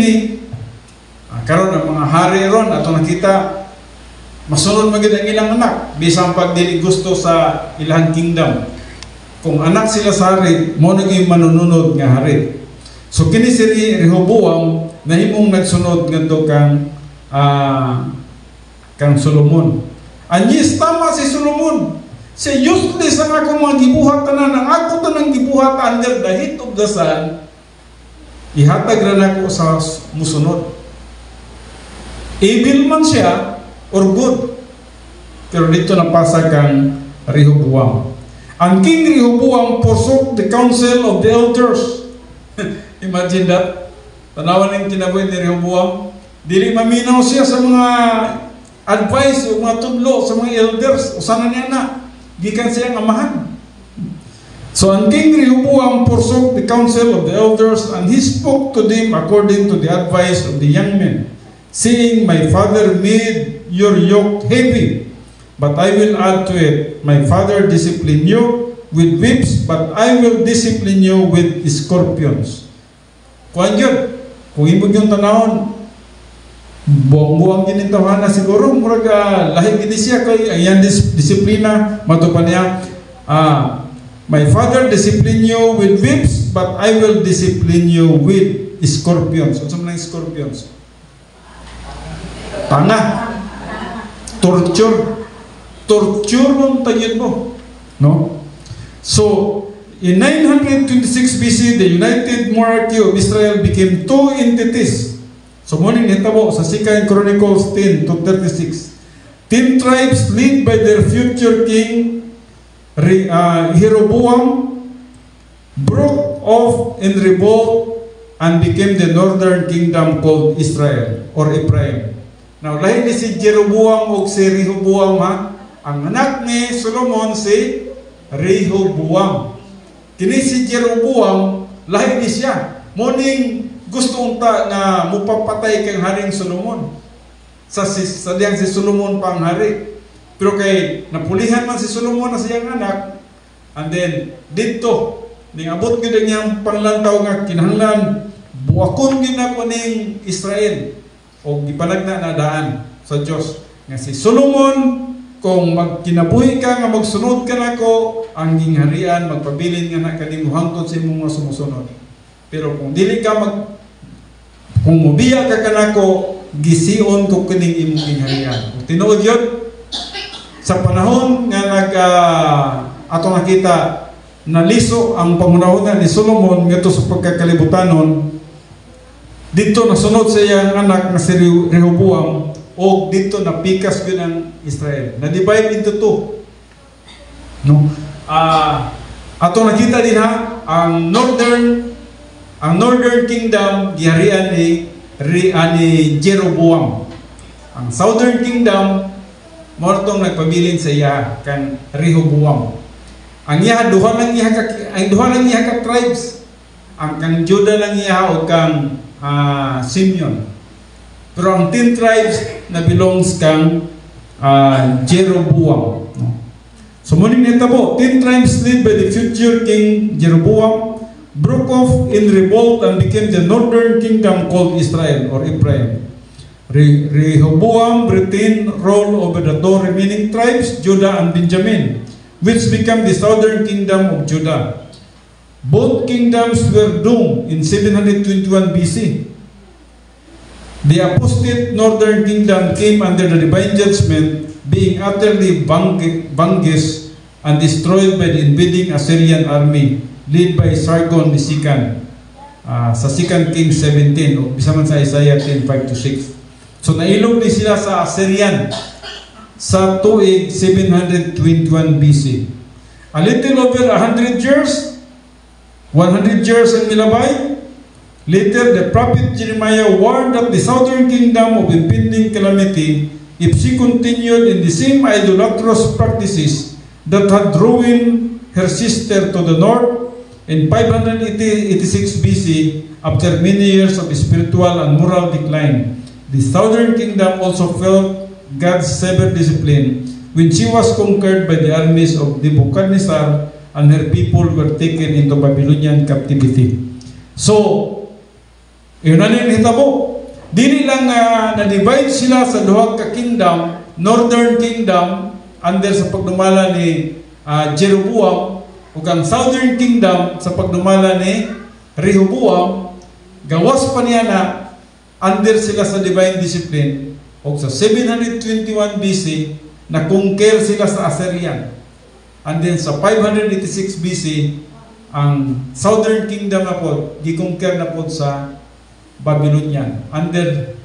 karon ang mga hari ron, ato nakita, masunod magid ang ilang anak, bisang pag dili gusto sa ilang kingdom. Kung anak sila sa hari, mo naging manununod nga hari. So, kini si Rehoboam, nahimong nagsunod ngadto kang Solomon. Anyis tama si Solomon. Say, useless ang ako mga gibuhat tanan, ang ako tanang gibuhat under the heat of the sun, ihatag rin ako sa musunod. Evil man siya, or good. Pero dito napasa kang Rehoboam. Ang King Rehoboam forsook the counsel of the elders. Imagine that. Tanawan yung kinabuhi ni Rehoboam. Dili maminaw siya sa mga advice o mga tudlo sa mga elders. O sana niya na. Gikan siyang amahan. So ang King Rehoboam forsook the counsel of the elders, and he spoke to them according to the advice of the young men, saying, My father made your yoke heavy, but I will add to it. My father disciplined you with whips, but I will discipline you with scorpions. Kuan yun. Kung ibig yung tanawon, buang-buang ginintawahan na siguro, murag lahig gini siya kay ayan disiplina, matupan niya, My father discipline you with whips, but I will discipline you with scorpions. Ano sa mga scorpions? Tanga. Torture. Torture mong tagin mo. No? So, in 926 BC, the United Monarchy of Israel became two entities. So, muning hitabo sa 2 Chronicles 10 to 36. 10 tribes led by their future king, Rehoboam, broke off in revolt and became the northern kingdom called Israel or Ephraim. Now, lahi ni si Jeroboam o si Rehoboam ha. Ang anak ni Solomon si Rehoboam. Kini si Jeroboam, lahi ni siya. Morning gusto unta na mupapatay kang Haring Solomon. Sa diyang si Solomon pang hari. Pero kay napulihan man si Solomon na siyang anak, and then dito ning abot gyud niyang panlantaw nga kinahanglan buakon gyud na ko ning Israel o gipanagna na daan sa Dios nga si Solomon, kung magkinabuhi ka nga magsunod ka nako, ang gingharian magpabilin nga na kaning hangtod sa imong mga sumusunod. Pero kung dili ka kung mobiya ka kanako, gision ko kining imong gingharian. Tinuod yun sa panahon nga ato nakita naliso ang pangunahunan ni Solomon ngadto sa pagkakalibutannon, dito nasunod sa iyang anak na si Rehoboam, o dito napikas gyud ang Israel. Na-divide into two. No? Ato nakita din ha, ang northern kingdom giharian ni Jeroboam. Ang southern kingdom mortong nagpabilin sa iya kan Rehoboam. Ang iya duha lang iya ka tribes. Ang kang Judah lang iya o kang Simeon. Pero ang 10 tribes na belongs kang Jeroboam. So muning nitabo, 10 tribes led by the future king Jeroboam broke off in revolt and became the northern kingdom called Israel or Ephraim. Rehoboam retained rule over the two remaining tribes, Judah and Benjamin, which became the southern kingdom of Judah. Both kingdoms were doomed in 721 BC. The apostate northern kingdom came under the divine judgment, being utterly vanquished and destroyed by the invading Assyrian army led by Sargon the Second sa 2 Kings 17 o bisa man sa Isaiah 10:5-6. So nailog ni sila sa Assyrian sa tuig 721 BC. A little over 100 years, 100 years ang milabay. Later, the prophet Jeremiah warned that the southern kingdom of impending calamity if she continued in the same idolatrous practices that had ruined her sister to the north. In 586 BC, after many years of spiritual and moral decline, the southern kingdom also felt God's severe discipline when she was conquered by the armies of Nebuchadnezzar and her people were taken into Babylonian captivity. So, yun na rin hitabo. Dili lang na-divide sila sa duha ka kingdom, northern kingdom, under sa pagdumala ni Jeroboam, ug ang southern kingdom sa pagdumala ni Rehoboam, gawas pa niya na under sila sa divine discipline, ug sa 721 BC, na-conquer sila sa Assyrian. And then sa 586 BC, ang Southern Kingdom na po, gikonquer na po sa Babylonian under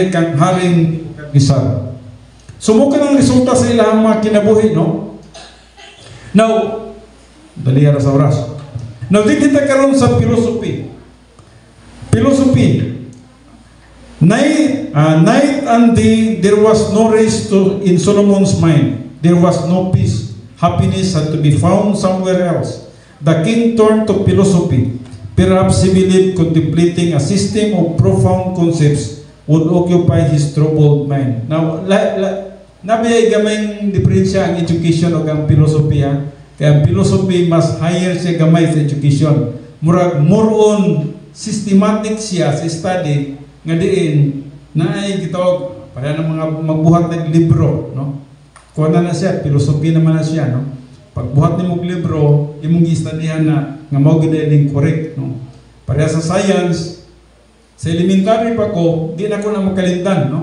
kang Haring Nebukadnezar. So mo ka ng resulta sa ilang mga kinabuhi, no? Now, dali ara sa oras. Now, di kita karon sa philosophy. Philosophy. Night and day, there was no rest in Solomon's mind. There was no peace. Happiness had to be found somewhere else. The king turned to philosophy. Perhaps he believed contemplating a system of profound concepts would occupy his troubled mind. Now, nabiyay gamayng diferensya ang education o ang philosophy. Kaya ang philosophy mas higher siya gamay sa education. More on systematic siya sa study nga diin na ay gitawag para ng mga magbuhat ng libro, no? Kuha na siya, philosophy naman na siya, no? Pagbuhat ni mong libro, imong gi-studyhan na nga mao gid ning correct, no? Para sa science, sa elementary pa ko, di na ko na makalindan, no?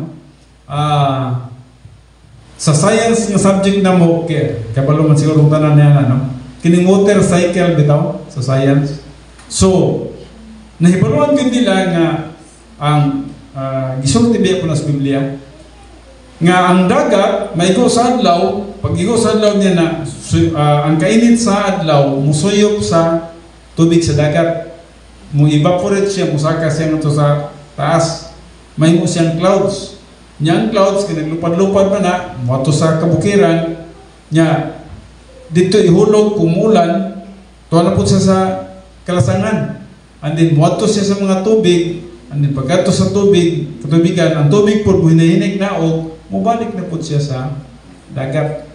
Sa science nga subject na mo, kabalo man siguro tanan niya, no? Kining water cycle bitaw sa science. So, nahibaluan gid nila nga ang gisulti biya po na sa Biblia nga ang dagat may go sa adlaw, pag igo sa adlaw niya na ang kainit sa adlaw musuyop sa tubig sa dagat, mo evaporate siya, musaka siya nito sa taas, may mo siyang clouds. Niyang clouds kinaglupad-lupad pa na moto sa kabukiran niya dito ihulog kumulan tuwa na po siya sa kalasangan, and then moto siya sa mga tubig, and then pagkato sa tubig katubigan, ang tubig po hinahinig na o mubalik na po siya sa dagat.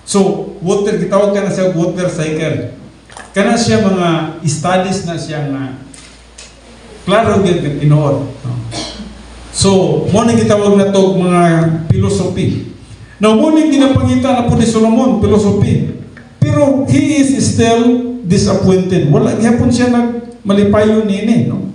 So water, gitawag ka na siya water cycle. Kana siya mga studies na siya na klaro gyud ng tinuod, no? So mo ni gitawag na tog mga philosophy. Now mo ni ginapangita na po ni Solomon philosophy, pero he is still disappointed. Wala gyapon siya nagmalipayon nini, no?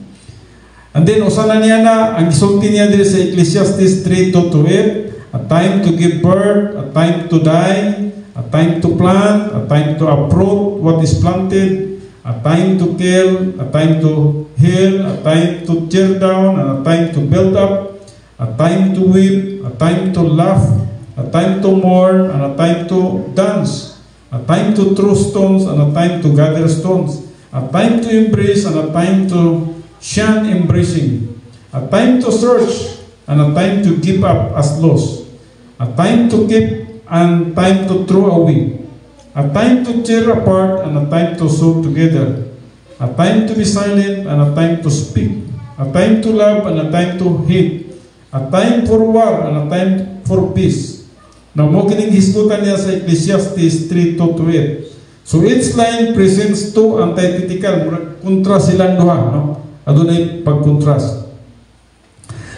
And then usana niya na ang gisulti niya diri sa Ecclesiastes 3:2-8, a time to give birth, a time to die, a time to plant, a time to uproot what is planted, a time to kill, a time to heal, a time to tear down, and a time to build up, a time to weep, a time to laugh, a time to mourn, and a time to dance, a time to throw stones, and a time to gather stones, a time to embrace, and a time to shun embracing, a time to search, and a time to give up as lost, a time to keep, and time to throw away, a time to tear apart, and a time to sew together, a time to be silent, and a time to speak, a time to love, and a time to hate, a time for war, and a time for peace. Now, mo kining hisgutan niya sa Ecclesiastes 3:2-8. So each line presents two antithetical, kontra silang duha, no? Adunay pag-contrast.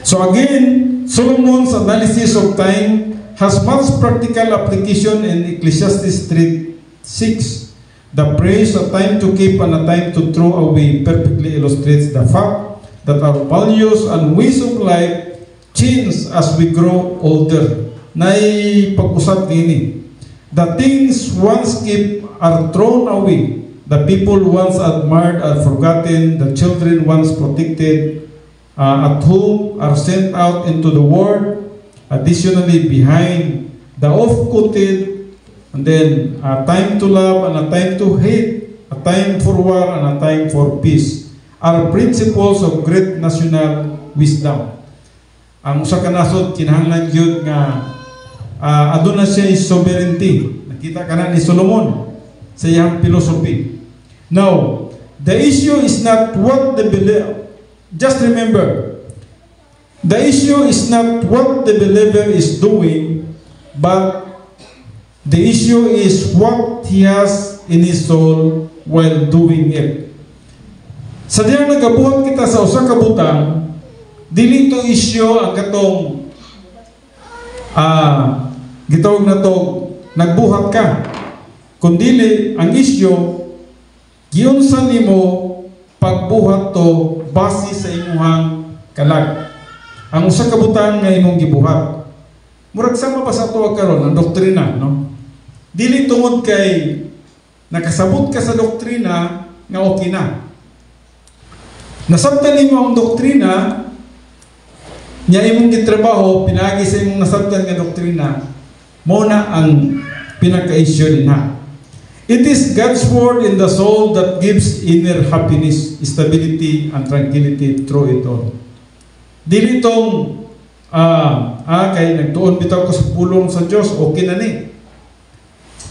So again, Solomon's analysis of time has much practical application in Ecclesiastes 3:6. The praise, a time to keep and a time to throw away, perfectly illustrates the fact that our values and ways of life change as we grow older. Nay pag-usap nini. The things once kept are thrown away. The people once admired are forgotten. The children once protected at home are sent out into the world. Additionally, behind the oft-quoted, and then a time to love and a time to hate, a time for war and a time for peace, are principles of great national wisdom. Ang usa ka nasod kinahanglan gyud nga aduna siya sovereignty. Nakita ka na ni Solomon sa iyang philosophy. Now, the issue is not what the believer, just remember, the issue is not what the believer is doing, but the issue is what he has in his soul while doing it. Sa diyang nagabuhat kita sa usa ka butang, dili to issue ang katong gitawag na to nagbuhat ka, kundili ang issue giunsa nimo pagbuhat to base sa imong kalag. Ang usa ka butang nga imong gibuhat, murag sama pa sa tuwa karon ang doktrina, no? Dili tungod kay nakasabot ka sa doktrina nga okay na. Nasabtan nimo ang doktrina, nya imong gitrabaho, pinagi sa imong nasabtan nga doktrina, mao na ang pinaka-issue dinha. It is God's word in the soul that gives inner happiness, stability, and tranquility through it all. Dili tong kay nagtuon bitaw ko sa pulong sa Dios, okay na ni.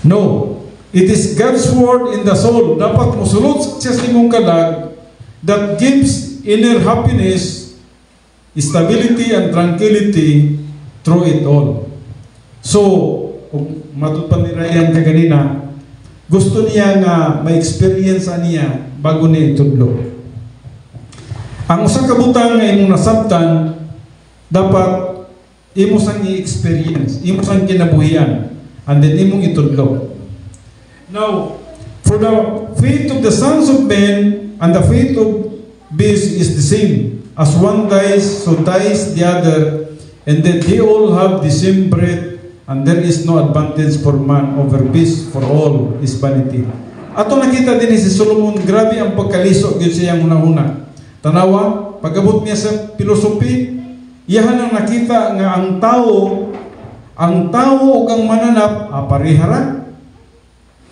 No. It is God's word in the soul. Dapat mosulod siya sa imong kalag that gives inner happiness, stability, and tranquility through it all. So, kung matutpan ni Ryan kaganina, gusto niya nga ma-experience niya bago niya itudlo. Ang usang kabutang nga imong nasabtan, dapat imo sang i-experience, imo sang kinabuhian, and then imong itudlo. Now, for the faith of the sons of men and the faith of beasts is the same. As one dies, so dies the other, and that they all have the same breath, and there is no advantage for man over beast, for all is vanity. Ato nakita din si Solomon, grabe ang pagkaliso gyud sa iyang una-una. Tanawa, pag-abot niya sa philosophy, iyahan ang nakita nga ang tao ug ang mananap parihara.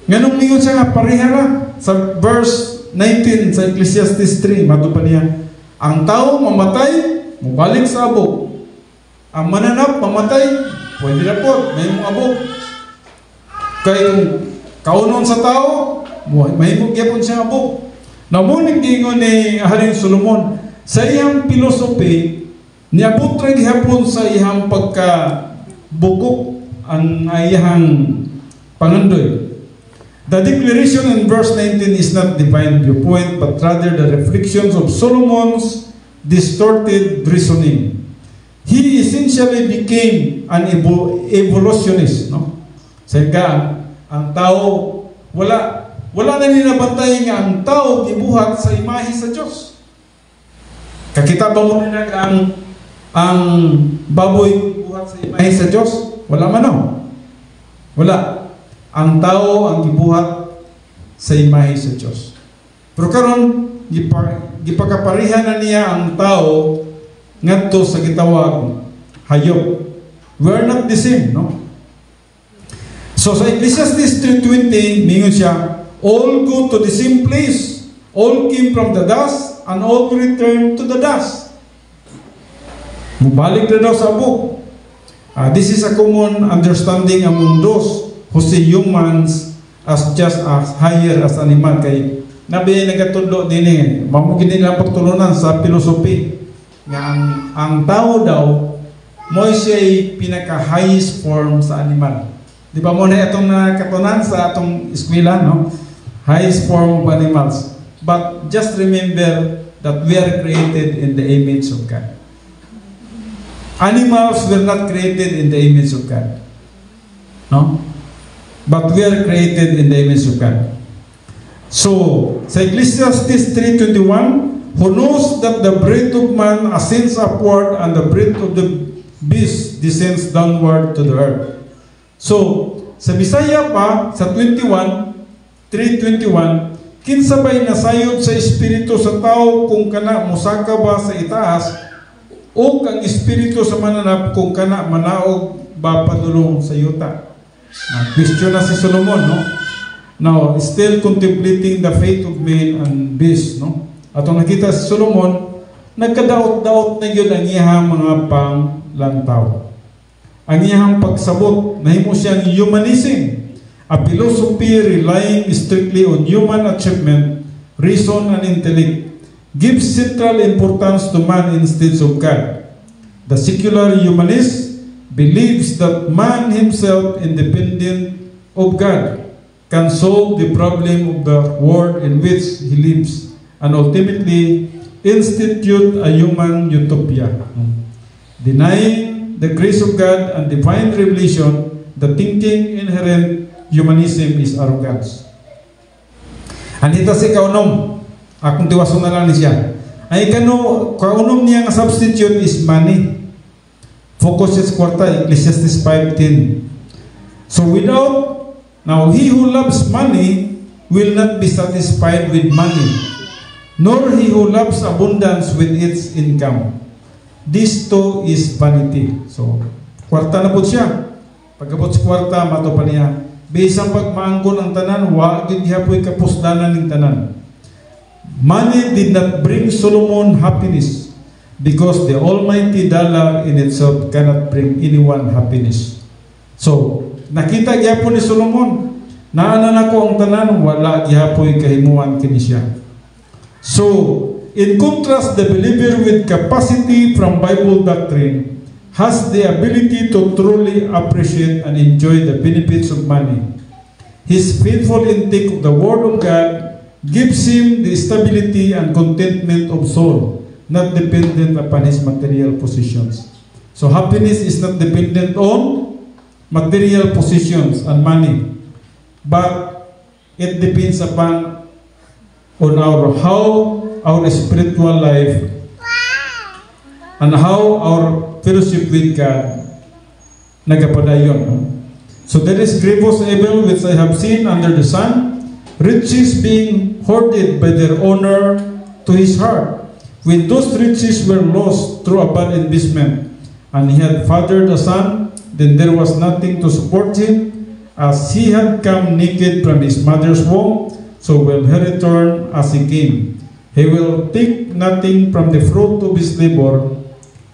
Nganong mingon siya nga parihara sa verse 19 sa Ecclesiastes 3, matupan niya, ang tao mamatay, mubalik sa abog. Ang mananap mamatay, pwede na po, may mong abog. Kaya kaunon sa tao, may mong gyapon siya abog. Namuning gingon ni Haring Solomon, sa iyang philosophy, niabot ra gihapon sa iyang pagkabukok ang iyang pangandoy. The declaration in verse 19 is not divine viewpoint, but rather the reflections of Solomon's distorted reasoning. He essentially became an evolutionist, no? Sehingga ang tao wala na ninabantay nga ang tao gibuhat sa imahe sa Dios. Kakita ba mo na ang baboy gibuhat sa imahe sa Dios? Wala man no. Wala. Ang tao ang gibuhat sa imahe sa Dios. Pero karon gipakaparihan na niya ang tao ngadto sa gitawag hayop. We are not the same, no? So sa Ecclesiastes 3:20, mingon siya, all go to the same place, all came from the dust, and all return to the dust. Mubalik na daw sa abog. This is a common understanding among those who see humans as just as higher as animal. Kay nabi nagatudlo din mamugin nila pagtulunan sa philosophy nga ang tao daw mo siya pinaka highest form sa animal. Di ba mo na itong katunan sa atong eskwela, no? Highest form of animals. But just remember that we are created in the image of God. Animals were not created in the image of God, no? But we are created in the image of God. So, sa Ecclesiastes 3:21, who knows that the breath of man ascends upward and the breath of the beast descends downward to the earth. So, sa Bisaya pa, sa 3:21, kinsabay nasayod sa espiritu sa tao kung kana musaka ba sa itaas, o ang espiritu sa mananap kung kana manaog ba padulong sa yuta. Question na si Solomon, no? Now, still contemplating the fate of man and beast, no? Atong nakita si Solomon, nagkadaot-daot na yun ang iyang mga panglantaw. Ang iyang pagsabot, nahimo siyang humanism, a philosophy relying strictly on human achievement, reason, and intellect, gives central importance to man instead of God. The secular humanist believes that man himself, independent of God, can solve the problem of the world in which he lives, and ultimately institute a human utopia. Denying the grace of God and divine revelation, the thinking inherent humanism is arrogance. Anita si kaunom, akong tiwaso na lang siya. Ay kaunom niya nga substitute is money. Focus is kwarta, Ecclesiastes 5:10. So without Now, he who loves money will not be satisfied with money, nor he who loves abundance with its income. This too is vanity. So, kwarta na po siya. Pagkabot sa kwarta, mato pa niya. Bisang pagmaangkon ang tanan, wa gid hapoy kapusdanan ning tanan. Money did not bring Solomon happiness, because the almighty dollar in itself cannot bring anyone happiness. So, nakita gyapon ni Solomon, naanan ako ang tanan, wala gihapoy kahimuan kini siya. So, in contrast, the believer with capacity from Bible doctrine has the ability to truly appreciate and enjoy the benefits of money. His faithful intake of the Word of God gives him the stability and contentment of soul, not dependent upon his material possessions. So happiness is not dependent on material possessions and money, but it depends upon how our spiritual life and how our fellowship with God nagapadayon. So there is grievous evil which I have seen under the sun, riches being hoarded by their owner to his heart. When those riches were lost through a bad investment, and he had fathered a son, then there was nothing to support him, as he had come naked from his mother's womb, so will he return as he came. He will take nothing from the fruit of his labor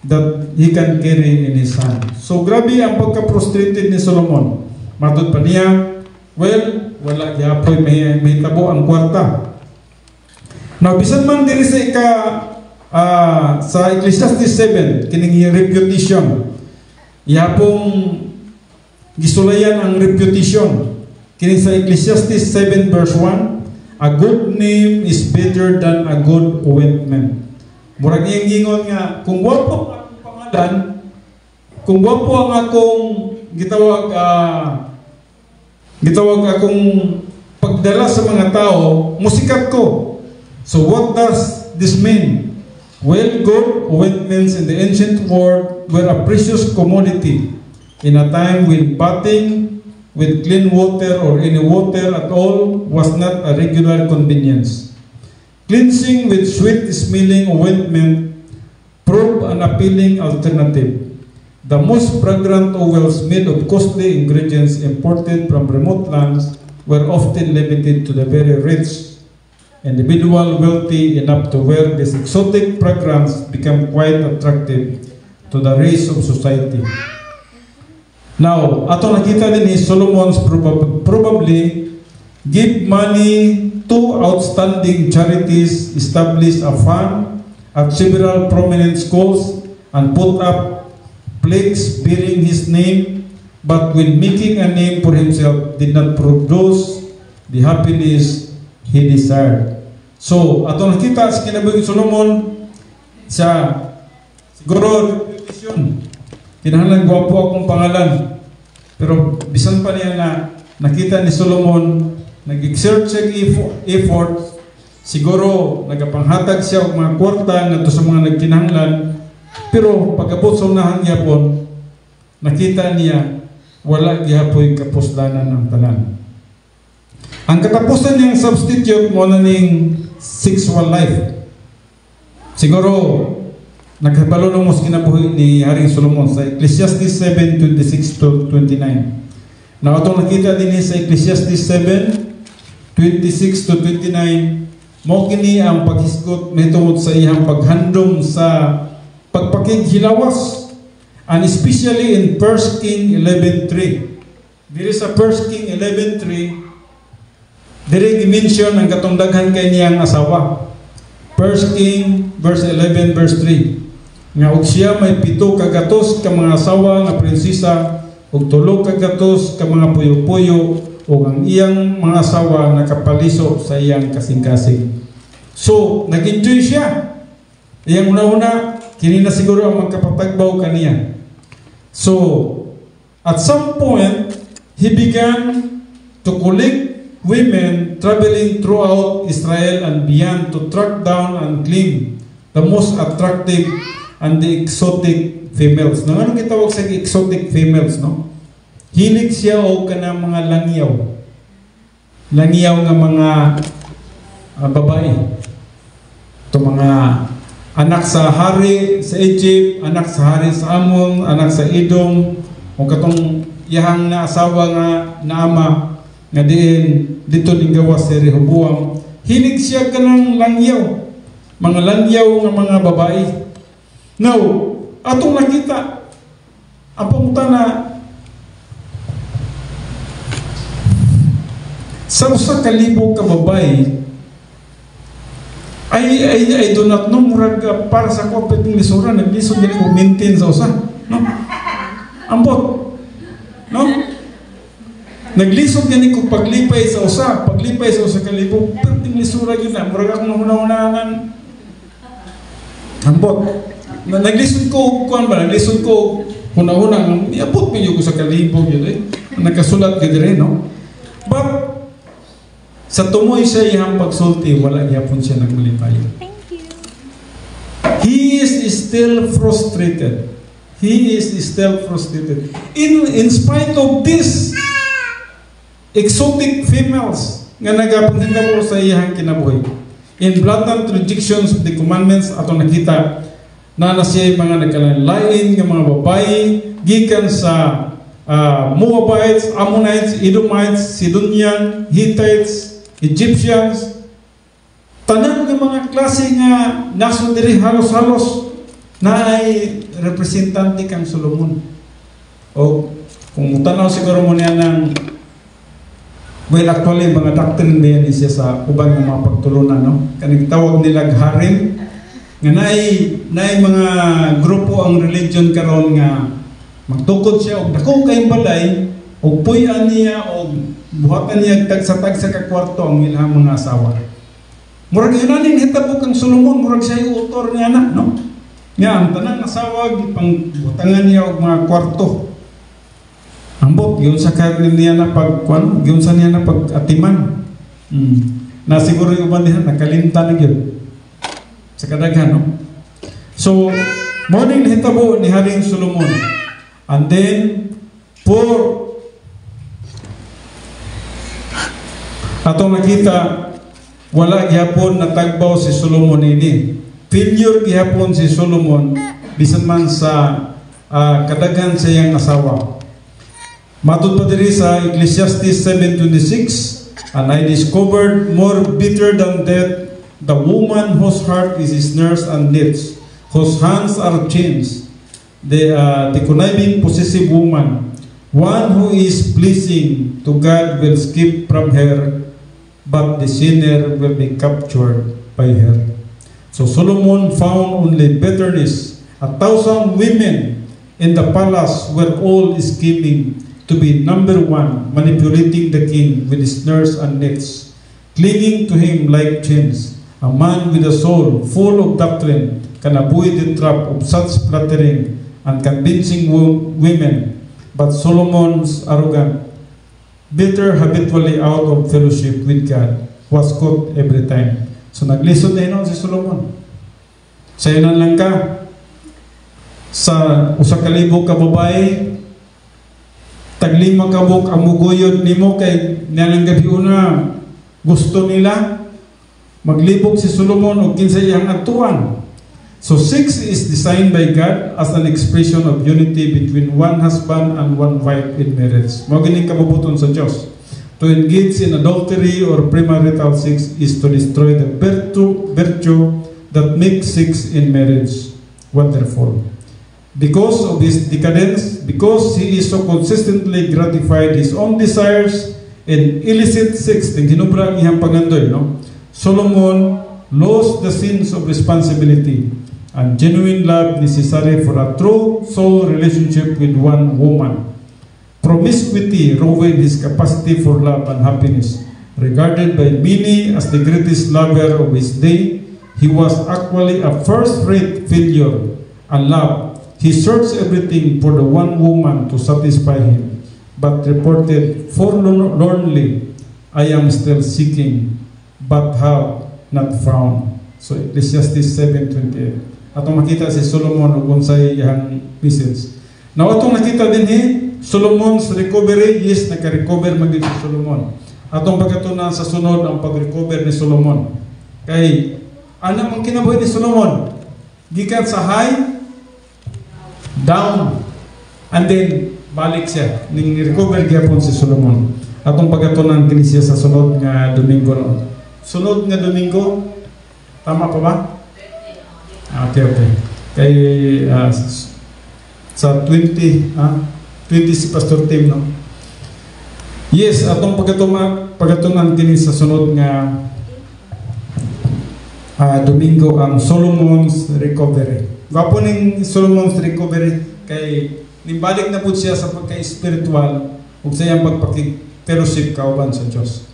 that he can carry in his hand. So grabe ang pagka-frustrated ni Solomon. Matod pa niya, well, wala yapoy may tabo ang kwarta. Now, bisan man diri sa Ecclesiastes 7, kining reputation, yapong gisulayan ang reputation. Kining sa Ecclesiastes 7 verse 1, a good name is better than a good ointment. Murag iyang gingon nga, kung wapo ang pangalan, kung wapo ang akong gitawag akong pagdala sa mga tao, musikat ko. So what does this mean? Well, good ointments in the ancient world were a precious commodity in a time when bathing with clean water or any water at all was not a regular convenience. Cleansing with sweet-smelling ointment proved an appealing alternative. The most fragrant oils made of costly ingredients imported from remote lands were often limited to the very rich. Individual wealthy enough to wear this exotic fragrance become quite attractive to the rest of society. Now, ato nakita din ni Solomon's probably give money to outstanding charities, establish a fund at several prominent schools, and put up plaques bearing his name, but when making a name for himself did not produce the happiness he desired. So, ato nakita sa kinabuhi Solomon sa siguro reputation. Kinahanglan gwapo akong pangalan. Pero bisan pa niya na nakita ni Solomon, nag-exert siya effort, siguro nagapanghatag siya og mga kwarta ngadto sa mga nagkinahanglan, pero pagabot sa unahan gyapon, nakita niya wala gihapoy kapusdanan ang tanan. Ang katapusan niyang substitute mo na ning sexual life. Siguro naghabalo na mo sa kinabuhi ni Haring Solomon sa Ecclesiastes 7:26 to 29. Now, itong nakita din sa Ecclesiastes 7:26 to 29, mo kini ang paghisgot mahitungod sa iyang paghandom sa pagpakighilawas, and especially in 1 King 11:3. Diri sa 1 King 11:3, diri gi-mention ang katong daghan kay niyang asawa. 1 King verse 11 verse 3. Nga og siya may 7 kagatos ka mga asawa nga prinsesa ug 3 kagatos ka mga puyo-puyo ug ang iyang mga asawa nakapaliso sa iyang kasing-kasing. So, nag-enjoy siya. Iyang una-una, kini na siguro ang magkapatagbaw kaniya. So, at some point, he began to collect women traveling throughout Israel and beyond to track down and claim the most attractive and the exotic females. Nang anong kitawag sa exotic females, no? Hilig siya o kanang mga langyaw. langyaw nga mga babae. Ito mga anak sa hari sa Egypt, anak sa hari sa Amon, anak sa Edom, o katong iyahang na asawa nga na ama nga diin dito ning gawas si Rehoboam. Hilig siya kanang langyaw, mga langyaw nga mga babae. Now, atong nakita ang pangutana sa usa ka libo ka babae I do not know murag para sa ko pwedeng lisura naglisod din ko maintain sa usa, no? Ambot, no? Naglisod gani ko paglipay sa usa kalibo pwedeng lisura gyud na murag ako una-unahan. Ambot. Naglisod ko kuan ba naglisod ko una-una iabot mi ko sa kalibo gyud nagkasulat gyud dire, no? But sa tumoy sa iyang pagsulti, wala gyapon siya nagmalipay. Thank you. He is still frustrated. He is still frustrated. In spite of this exotic females nga nagapangita mo sa iyang kinabuhi. In blatant rejections of the commandments ato nakita na siya mga nagkalain nga mga babae gikan sa Moabites, Ammonites, Edomites, Sidonian, Hittites, Egyptians, tanan ng mga klase nga naso diri halos-halos na ay representante kang Solomon. O kung mutanaw siguro mo niya ng well actually mga doctrine ba yan siya sa ubang mga pagtulunan, no? Kanang tawag nila harem nga naay mga grupo ang religion karon nga magtukod siya og dako kay balay og puy-an niya og buhatan niya tagsa-tagsa ka kwarto ang ilang mga asawa. Murag inaning hitabo kang Solomon, murag siya yung author niya na, no? Nga, ang tanang asawa, gipang butangan niya og mga kwarto. Ambot, yun sa karin niya na yun sa niya na pag-atiman. Na siguro yung uban niya, nakalimta na yun. Sa kadaghan, no? So, morning hitabo ni Haring Solomon. And then, atong nakita wala gihapon natagbaw si Solomon ini. Failure gihapon si Solomon bisan man sa kadaghan sa iyang asawa. Matud pa diri sa Ecclesiastes 7:26, and I discovered more bitter than death the woman whose heart is snares and nets, whose hands are chains, the conniving possessive woman, one who is pleasing to God will skip from her, but the sinner will be captured by her. So Solomon found only bitterness. 1,000 women in the palace were all scheming to be number one, manipulating the king with snares and nets, clinging to him like chains. A man with a soul full of doctrine can avoid the trap of such flattering and convincing women, but Solomon's arrogant, bitter habitually out of fellowship with God, was caught every time. So naglisod na yun si Solomon. Sa inan lang ka, sa usa ka libo ka babae, taglima ka buk ang muguyod nimo kay nilang gabi una gusto nila maglibog si Solomon o kinsa iyang atuan. So 6 is designed by God as an expression of unity between one husband and one wife in marriage. Mao gini kabubuton sa Dios. To engage in adultery or premarital sex is to destroy the virtue that makes sex in marriage wonderful. Because of his decadence, because he is so consistently gratified his own desires in illicit sex, ginubra iyang pagandoy, no? Solomon lost the sense of responsibility and genuine love necessary for a true soul relationship with one woman. Promiscuity ruined his capacity for love and happiness. Regarded by many as the greatest lover of his day, he was actually a first-rate failure and love. He searched everything for the one woman to satisfy him, but reported forlornly, "I am still seeking, but have not found." So Ecclesiastes 7:28. Atong makita si Solomon ug unsay iyang message. Now atong nakita din Solomon's recovery, yes, naka-recover man din si Solomon. atong pagkatunan sa sunod ang pag-recover ni Solomon. Kay ana man kinabuhi ni Solomon, gikan sa high down and then balik siya ning recover gyapon si Solomon. Atong pagkatunan kini siya sa sunod nga Domingo no. Sunod nga Domingo, tama pa ba? Okay. Kay sa 20 si Pastor Tim no. Yes, atong pagkatunan kini sa sunod nga Domingo ang Solomon's recovery. Gwapo ning Solomon's recovery kay nimbalik na pud siya sa pagka-spiritual ug sa iyang pagpakig-fellowship kauban sa Dios.